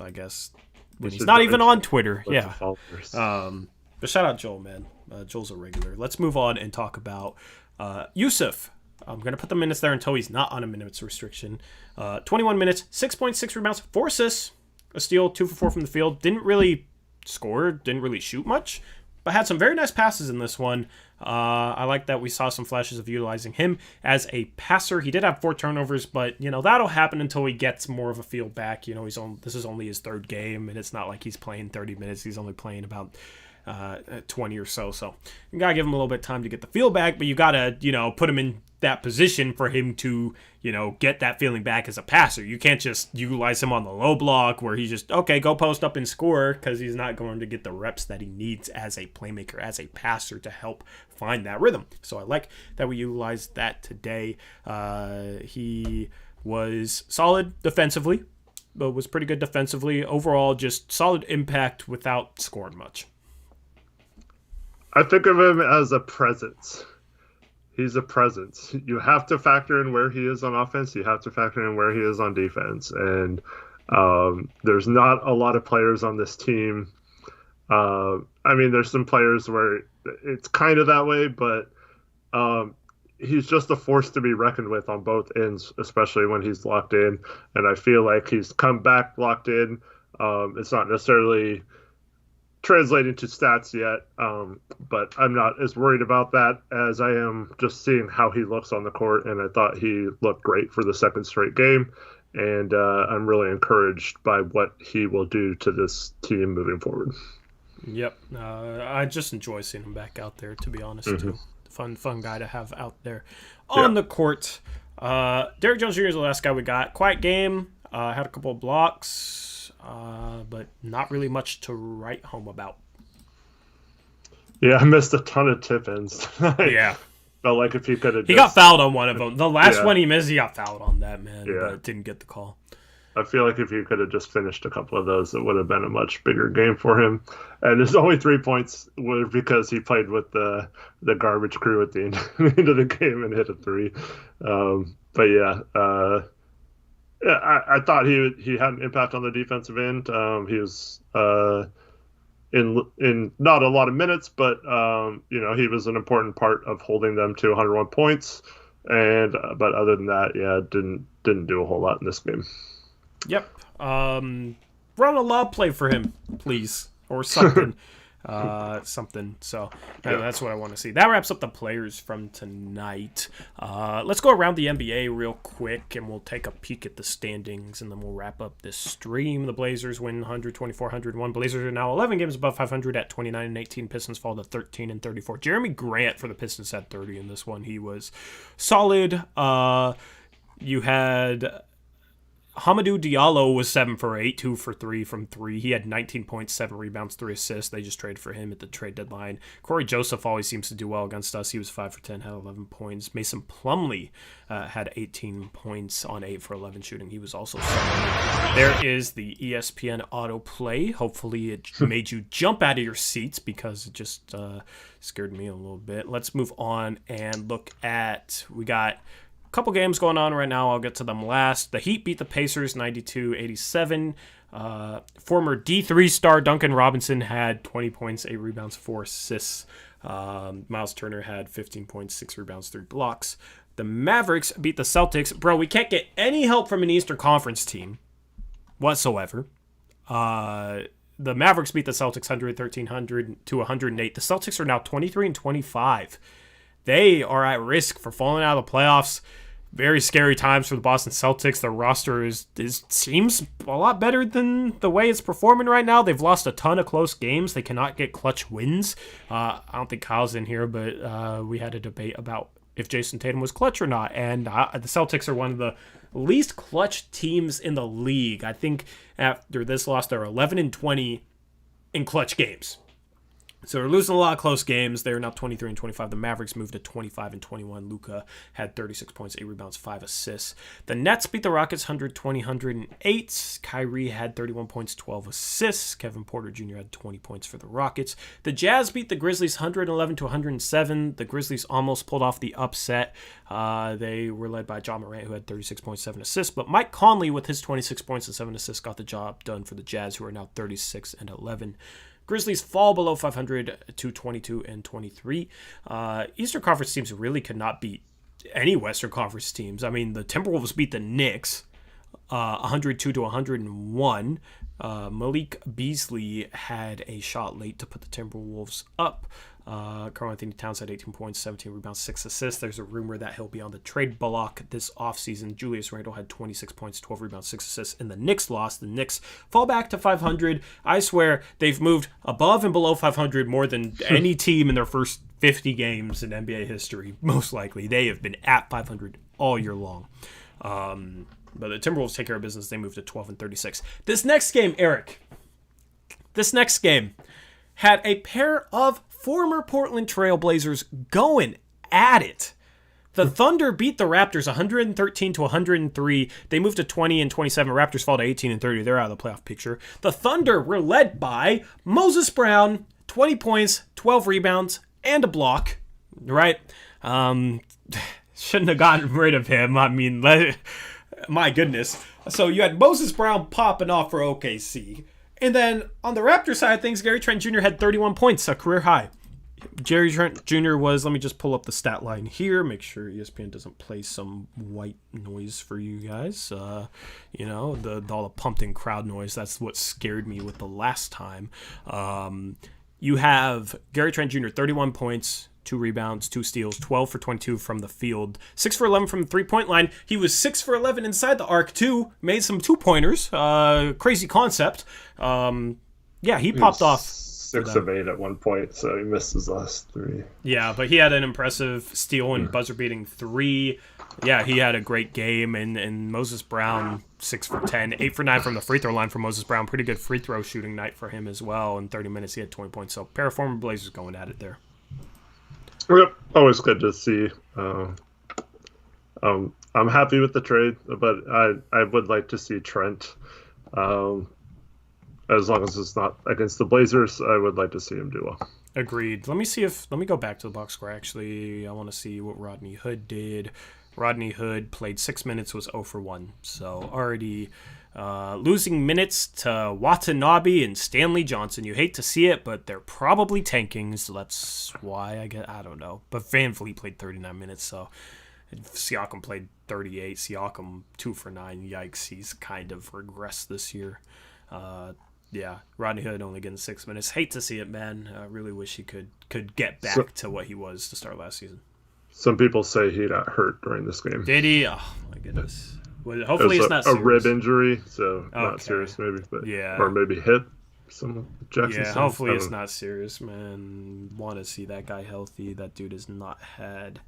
I guess. When he's not even on Twitter. Yeah. But shout out Joel, man. Joel's a regular. Let's move on and talk about Jusuf. I'm going to put the minutes there until he's not on a minutes restriction. 21 minutes, 6.6 rebounds, 4 assists, a steal, 2 for 4 from the field. Didn't really score, didn't really shoot much, but had some very nice passes in this one. I like that we saw some flashes of utilizing him as a passer. He did have 4 turnovers, but, that'll happen until he gets more of a feel back. This is only his 3rd game, and it's not like he's playing 30 minutes. He's only playing about 20 or so. So you got to give him a little bit of time to get the feel back, but you got to, put him in that position for him to, get that feeling back as a passer. You can't just utilize him on the low block where he's just, okay, go post up and score, because he's not going to get the reps that he needs as a playmaker, as a passer to help find that rhythm. So I like that we utilized that today. He was solid defensively, but was pretty good defensively. Overall, just solid impact without scoring much. I think of him as a presence. he's a presence. You have to factor in where he is on offense. You have to factor in where he is on defense. And there's not a lot of players on this team. I mean, there's some players where it's kind of that way, but he's just a force to be reckoned with on both ends, especially when he's locked in. And I feel like he's come back locked in. It's not necessarily translating to stats yet, but I'm not as worried about that as I am just seeing how he looks on the court. And I thought he looked great for the second straight game. And I'm really encouraged by what he will do to this team moving forward. Yep. I just enjoy seeing him back out there, to be honest, too. Fun guy to have out there on the court. Derrick Jones Jr. is the last guy we got. Quiet game. Had a couple of blocks, but not really much to write home about. Yeah, I missed a ton of tip-ins. Yeah. Felt like if he could have He got fouled on one of them. The last one he missed, he got fouled on that, man, but didn't get the call. I feel like if he could have just finished a couple of those, it would have been a much bigger game for him. And his only 3 points were because he played with the garbage crew at the end of the game and hit a three. But I thought he had an impact on the defensive end. He was in not a lot of minutes, but he was an important part of holding them to 101 points. And but other than that, didn't do a whole lot in this game. Yep. Run a lob play for him, please, or something. Something. So that's what I want to see. That wraps up the players from tonight. Let's go around the NBA real quick, and we'll take a peek at the standings, and then we'll wrap up this stream. The Blazers win 124-101. Blazers are now 11 games above 500 at 29-18. Pistons fall to 13-34. Jeremy Grant for the Pistons had 30 in this one. He was solid. You had Hamidou Diallo was 7 for 8, 2 for 3 from 3. He had 19 points, 7 rebounds, 3 assists. They just traded for him at the trade deadline. Corey Joseph always seems to do well against us. He was 5 for 10, had 11 points. Mason Plumlee had 18 points on 8 for 11 shooting. He was also solid. There is the ESPN autoplay. Hopefully it made you jump out of your seats because it just scared me a little bit. Let's move on and look at, we got couple games going on right now. I'll get to them last. The Heat beat the Pacers 92-87. Former D3 star Duncan Robinson had 20 points, 8 rebounds, 4 assists. Miles Turner had 15 points, 6 rebounds, 3 blocks. The Mavericks beat the Celtics. Bro, we can't get any help from an Eastern Conference team whatsoever. The Mavericks beat the Celtics 113-108. The Celtics are now 23-25. They are at risk for falling out of the playoffs. Very scary times for the Boston Celtics. Their roster seems a lot better than the way it's performing right now. They've lost a ton of close games. They cannot get clutch wins. I don't think Kyle's in here, but we had a debate about if Jason Tatum was clutch or not. And the Celtics are one of the least clutch teams in the league. I think after this loss, they're 11-20 in clutch games. So they're losing a lot of close games. They're now 23-25. The Mavericks moved to 25-21. Luka had 36 points, 8 rebounds, 5 assists. The Nets beat the Rockets 120-108. Kyrie had 31 points, 12 assists. Kevin Porter Jr. had 20 points for the Rockets. The Jazz beat the Grizzlies 111-107. The Grizzlies almost pulled off the upset. They were led by John Morant, who had 36 points, 7 assists. But Mike Conley, with his 26 points and 7 assists, got the job done for the Jazz, who are now 36-11. Grizzlies fall below 500 to 22-23. Eastern Conference teams really could not beat any Western Conference teams. I mean, the Timberwolves beat the Knicks 102-101. Malik Beasley had a shot late to put the Timberwolves up. Karl Anthony Towns had 18 points, 17 rebounds, 6 assists. There's a rumor that he'll be on the trade block this offseason. Julius Randle had 26 points, 12 rebounds, 6 assists. And the Knicks lost. The Knicks fall back to 500. I swear they've moved above and below 500 more than any team in their first 50 games in NBA history. Most likely. They have been at 500 all year long. But the Timberwolves take care of business. They move to 12-36. This next game, Eric. Had a pair of former Portland Trailblazers going at it. The Thunder beat the Raptors 113-103. They moved to 20-27. Raptors fall to 18-30. They're out of the playoff picture. The Thunder were led by Moses Brown, 20 points, 12 rebounds, and a block. Right? Shouldn't have gotten rid of him. I mean, my goodness. So you had Moses Brown popping off for OKC. And then on the Raptors side of things, Gary Trent Jr. had 31 points, a career high. Jerry Trent Jr. was, let me just pull up the stat line here, make sure ESPN doesn't play some white noise for you guys. All the pumped-in crowd noise, that's what scared me with the last time. You have Gary Trent Jr., 31 points, 2 rebounds, 2 steals, 12 for 22 from the field, 6 for 11 from the three-point line. He was 6 for 11 inside the arc, too. Made some two-pointers. Crazy concept. He popped off. 6 of 8 at one point, so he missed his last 3. Yeah, but he had an impressive steal and buzzer-beating 3. Yeah, he had a great game, and Moses Brown, 6 for 10, 8 for 9 from the free throw line for Moses Brown. Pretty good free throw shooting night for him as well. In 30 minutes, he had 20 points. So, pair of former Blazers going at it there. Yep, always good to see. I'm happy with the trade, but I would like to see Trent. As long as it's not against the Blazers, I would like to see him do well. Agreed. Let me go back to the box score. Actually, I want to see what Rodney Hood did. Rodney Hood played 6 minutes, was 0 for 1. So already losing minutes to Watanabe and Stanley Johnson. You hate to see it, but they're probably tanking, so that's why I don't know. But Van Vliet played 39 minutes, so Siakam played 38. Siakam 2 for 9. Yikes, he's kind of regressed this year. Rodney Hood only getting 6 minutes. Hate to see it, man. I really wish he could get back to what he was to start last season. Some people say he got hurt during this game. Did he? Oh, my goodness. Well, hopefully it's not serious. A rib injury, so not serious maybe. But yeah. Or maybe hit some Jackson. Yeah, hopefully it's not serious, man. Want to see that guy healthy. That dude has not had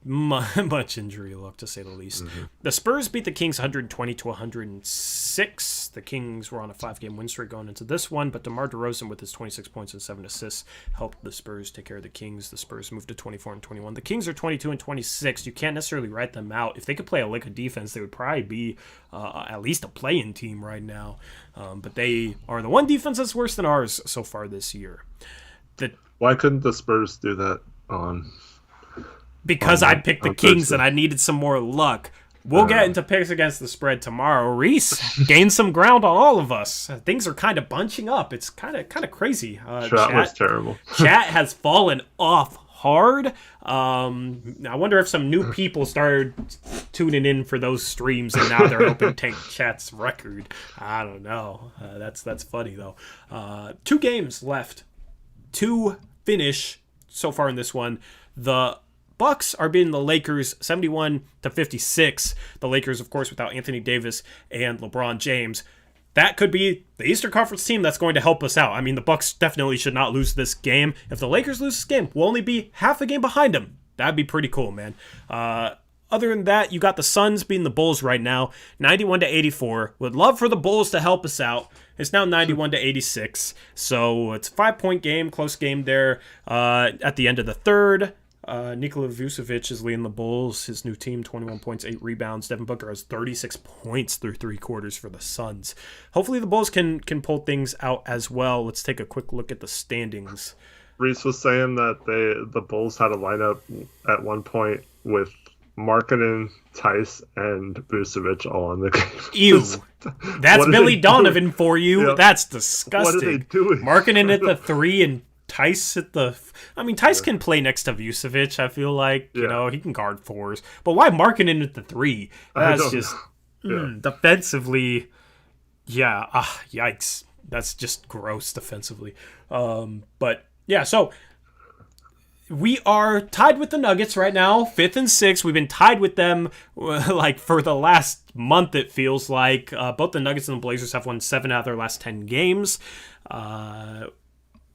much injury luck, to say the least. Mm-hmm. The Spurs beat the Kings 120-106. The Kings were on a 5-game win streak going into this one, but DeMar DeRozan with his 26 points and 7 assists helped the Spurs take care of the Kings. The Spurs moved to 24-21. The Kings are 22-26. You can't necessarily write them out. If they could play a lick of defense, they would probably be at least a play-in team right now. But they are the one defense that's worse than ours so far this year. Why couldn't the Spurs do that on... Because I picked the Kings Thursday. And I needed some more luck. We'll get into picks against the spread tomorrow. Reese gained some ground on all of us. Things are kind of bunching up. It's kind of crazy. Chat was terrible. Chat has fallen off hard. I wonder if some new people started tuning in for those streams and now they're Open Tank Chat's record. I don't know. That's funny though. 2 games left to finish so far in this one. The Bucks are beating the Lakers 71-56. The Lakers, of course, without Anthony Davis and LeBron James. That could be the Eastern Conference team that's going to help us out. I mean, the Bucks definitely should not lose this game. If the Lakers lose this game, we'll only be half a game behind them. That'd be pretty cool, man. Other than that, you got the Suns beating the Bulls right now, 91-84. Would love for the Bulls to help us out. It's now 91-86. So it's a 5-point game, close game there at the end of the third. Nikola Vucevic is leading the Bulls. His new team, 21 points, 8 rebounds. Devin Booker has 36 points through 3 quarters for the Suns. Hopefully the Bulls can pull things out as well. Let's take a quick look at the standings. Reese was saying that the Bulls had a lineup at one point with Markkanen, Tice, and Vucevic all on the game. Ew. That's Billy Donovan for you. Yep. That's disgusting. What are they doing? Markkanen at the 3 and Tice at the... I mean, Tice can play next to Vucevic, I feel like. You know, he can guard 4s. But why Markkanen at the 3? That's just... defensively... Yeah, yikes. That's just gross defensively. But, yeah, so... We are tied with the Nuggets right now, 5th and 6th. We've been tied with them like for the last month, it feels like. Both the Nuggets and the Blazers have won 7 out of their last 10 games.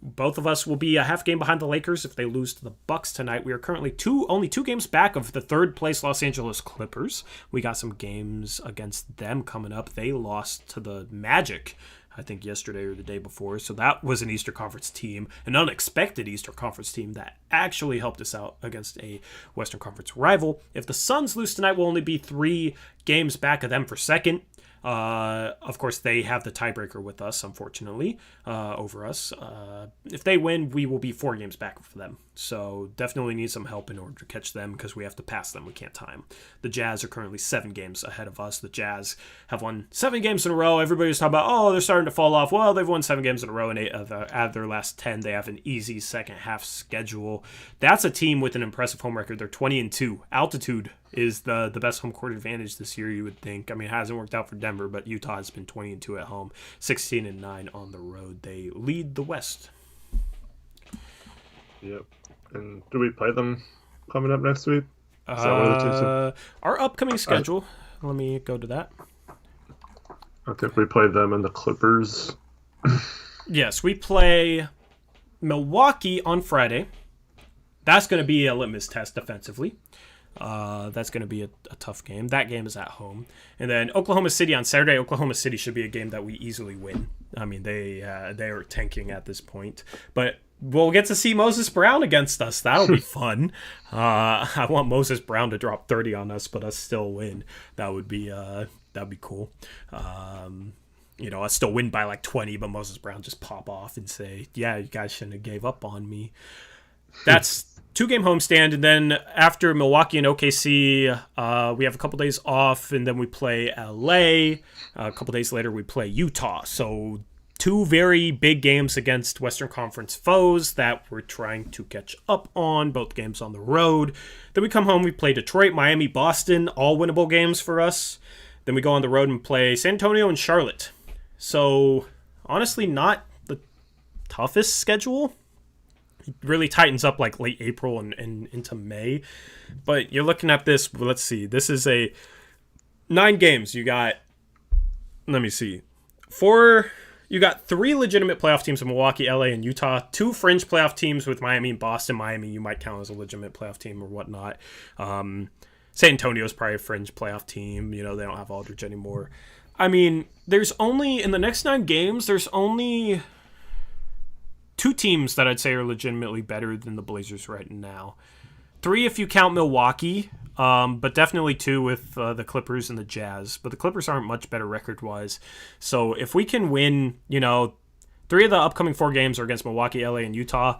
Both of us will be a half game behind the Lakers if they lose to the Bucks tonight. We are currently only 2 games back of the 3rd place Los Angeles Clippers. We got some games against them coming up. They lost to the Magic, I think yesterday or the day before. So that was an Eastern Conference team, an unexpected Eastern Conference team that actually helped us out against a Western Conference rival. If the Suns lose tonight, we'll only be 3 games back of them for 2nd. Of course, they have the tiebreaker with us, unfortunately, over us. If they win, we will be 4 games back for them. So definitely need some help in order to catch them because we have to pass them. We can't tie them. The Jazz are currently 7 games ahead of us. The Jazz have won 7 games in a row. Everybody's talking about, oh, they're starting to fall off. Well, they've won 7 games in a row, and out of their last 10, they have an easy second half schedule. That's a team with an impressive home record. They're 20-2. Altitude is the best home court advantage this year, you would think. I mean, it hasn't worked out for Denver, but Utah has been 20-2 at home, 16-9 on the road. They lead the West. Yep. And do we play them coming up next week? Is that one of the teams? Our upcoming schedule. Let me go to that. I think we played them and the Clippers. Yes, we play Milwaukee on Friday. That's going to be a litmus test defensively. That's going to be a tough game. That game is at home. And then Oklahoma City on Saturday. Oklahoma City should be a game that we easily win. I mean, they are tanking at this point. But we'll get to see Moses Brown against us. That'll be fun. I want Moses Brown to drop 30 on us, but us still win. That'd be cool. Us still win by like 20, but Moses Brown just pop off and say, yeah, you guys shouldn't have gave up on me. That's 2-game homestand, and then after Milwaukee and OKC, we have a couple days off, and then we play LA. A couple days later, we play Utah. So 2 very big games against Western Conference foes that we're trying to catch up on, both games on the road. Then we come home, we play Detroit, Miami, Boston, all winnable games for us. Then we go on the road and play San Antonio and Charlotte. So honestly, not the toughest schedule. It really tightens up like late April and into May. But you're looking at this, let's see, this is a 9 games. You got, let me see, 3 legitimate playoff teams in Milwaukee, LA, and Utah. 2 fringe playoff teams with Miami and Boston. Miami, you might count as a legitimate playoff team or whatnot. San Antonio's probably a fringe playoff team. They don't have Aldridge anymore. I mean, in the next 9 games, there's only 2 teams that I'd say are legitimately better than the Blazers right now. 3 if you count Milwaukee, but definitely 2 with the Clippers and the Jazz. But the Clippers aren't much better record-wise. So if we can win, 3 of the upcoming 4 games are against Milwaukee, LA, and Utah.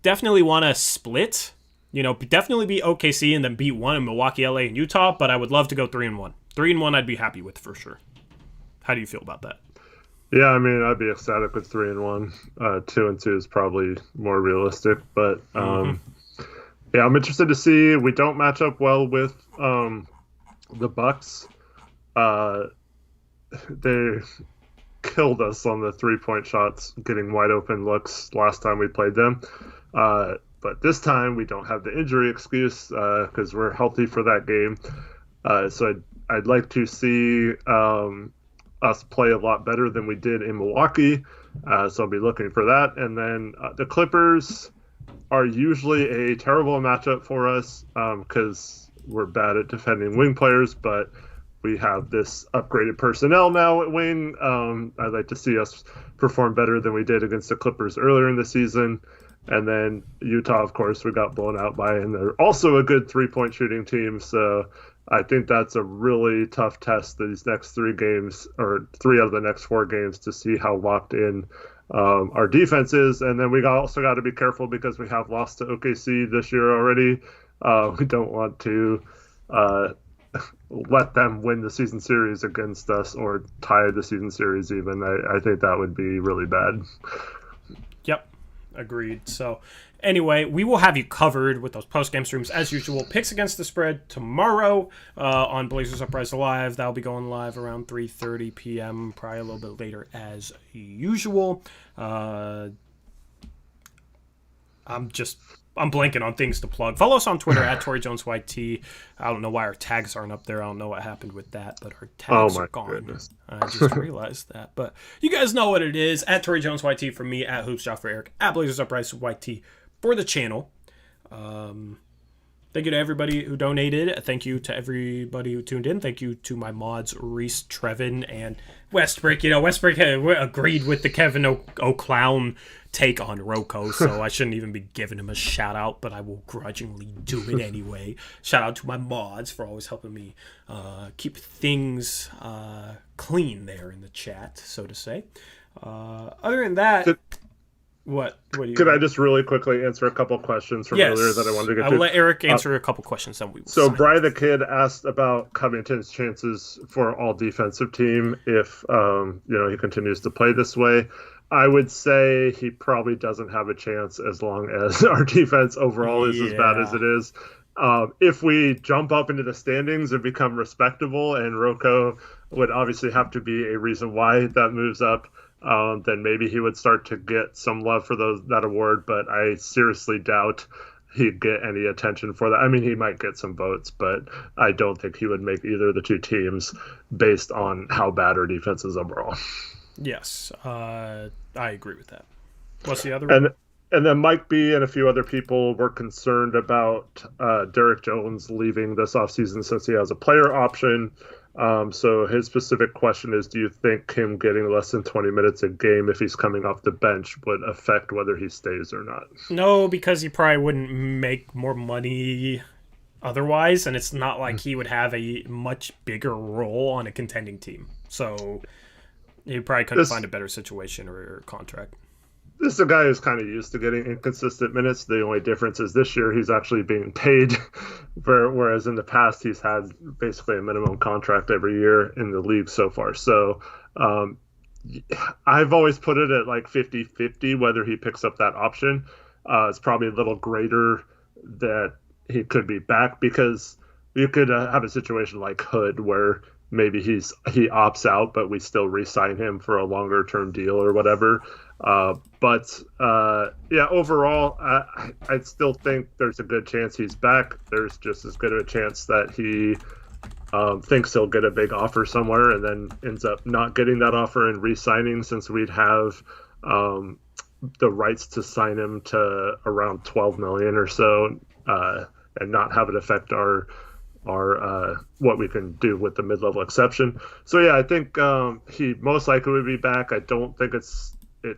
Definitely want to split. Definitely beat OKC and then beat 1 in Milwaukee, LA, and Utah. But I would love to go 3-1. 3-1 I'd be happy with for sure. How do you feel about that? Yeah, I mean, I'd be ecstatic with 3-1. 2-2 is probably more realistic, but yeah, I'm interested to see. We don't match up well with the Bucks. They killed us on the 3-point shots, getting wide open looks last time we played them. But this time we don't have the injury excuse because we're healthy for that game. So I'd like to see us play a lot better than we did in Milwaukee. So I'll be looking for that. And then the Clippers are usually a terrible matchup for us because we're bad at defending wing players, but we have this upgraded personnel now at wing. I'd like to see us perform better than we did against the Clippers earlier in the season. And then Utah, of course, we got blown out by, and they're also a good 3-point shooting team. So I think that's a really tough test, these next 3 games, or 3 out of the next 4 games, to see how locked in our defense is. And then we also got to be careful because we have lost to OKC this year already. We don't want to let them win the season series against us or tie the season series even. I think that would be really bad. Yep. Agreed. So anyway, we will have you covered with those post-game streams as usual. Picks against the spread tomorrow on Blazers Uprise Live. That'll be going live around 3:30 p.m., probably a little bit later as usual. I'm blanking on things to plug. Follow us on Twitter at ToryJonesYT. I don't know why our tags aren't up there. I don't know what happened with that, but our tags are gone. Goodness. I just realized that. But you guys know what it is. At ToryJonesYT for me, at HoopsJoff for Eric, at Blazers Uprise YT for the channel. Thank you to everybody who donated. Thank you to everybody who tuned in. Thank you to my mods, Reese, Trevin, and Westbrook. Westbrook agreed with the Kevin O'Clown take on Rocco, so I shouldn't even be giving him a shout out, but I will grudgingly do it anyway. Shout out to my mods for always helping me keep things clean there in the chat, so to say. Other than that... What do you? Could I just really quickly answer a couple questions from earlier that I wanted to get to? I'll let Eric answer a couple questions. Then we will so Brian the Kid asked about Covington's chances for all defensive team if he continues to play this way. I would say he probably doesn't have a chance as long as our defense overall is as bad as it is. If we jump up into the standings and become respectable, and Rocco would obviously have to be a reason why that moves up. Then maybe he would start to get some love for that award, but I seriously doubt he'd get any attention for that. I mean, he might get some votes, but I don't think he would make either of the two teams based on how bad our defense is overall. Yes, I agree with that. What's the other one? And then Mike B and a few other people were concerned about Derek Jones leaving this offseason since he has a player option. So his specific question is, do you think him getting less than 20 minutes a game if he's coming off the bench would affect whether he stays or not? No, because he probably wouldn't make more money otherwise, and it's not like he would have a much bigger role on a contending team. So he probably couldn't find a better situation or contract. This is a guy who's kind of used to getting inconsistent minutes. The only difference is this year he's actually being paid, whereas in the past he's had basically a minimum contract every year in the league so far. So I've always put it at like 50-50 whether he picks up that option. It's probably a little greater that he could be back, because you could have a situation like Hood where maybe he opts out, but we still re-sign him for a longer term deal or whatever. Overall, I still think there's a good chance he's back. There's just as good of a chance that he thinks he'll get a big offer somewhere and then ends up not getting that offer and re-signing, since we'd have the rights to sign him to around $12 million or so, and not have it affect our what we can do with the mid-level exception. So yeah, I think he most likely would be back. I don't think it's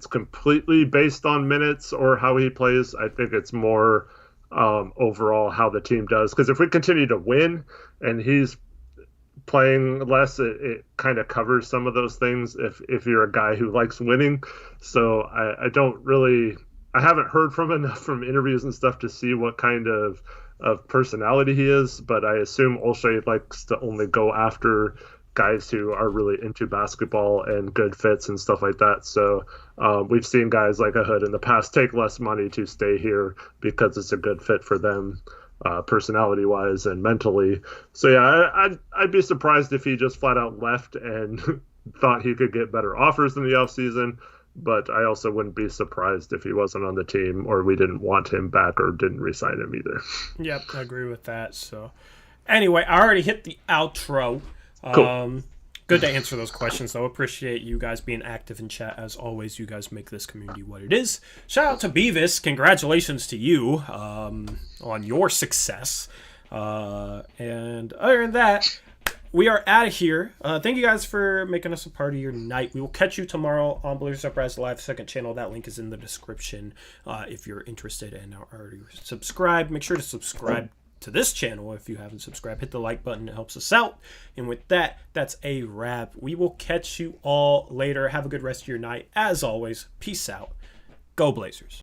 completely based on minutes or how he plays. I think it's more overall how the team does. Because if we continue to win and he's playing less, it kind of covers some of those things if you're a guy who likes winning. So I haven't heard from enough from interviews and stuff to see what kind of personality he is, but I assume Olshey likes to only go after guys who are really into basketball and good fits and stuff like that. So we've seen guys like a Hood in the past take less money to stay here because it's a good fit for them, personality wise and mentally. So yeah, I'd be surprised if he just flat out left and thought he could get better offers in the offseason. But I also wouldn't be surprised if he wasn't on the team or we didn't want him back or didn't re-sign him either. Yep, I agree with that. So anyway, I already hit the outro. Cool. Good to answer those questions, though. Appreciate you guys being active in chat. As always, you guys make this community what it is. Shout out to Beavis. Congratulations to you on your success. And other than that, we are out of here. Thank you guys for making us a part of your night. We will catch you tomorrow on Blazers Uprise Live second channel. That link is in the description if you're interested and are already subscribed. Make sure to subscribe to this channel if you haven't subscribed. Hit the like button. It helps us out. And with that, that's a wrap. We will catch you all later. Have a good rest of your night. As always, peace out. Go Blazers.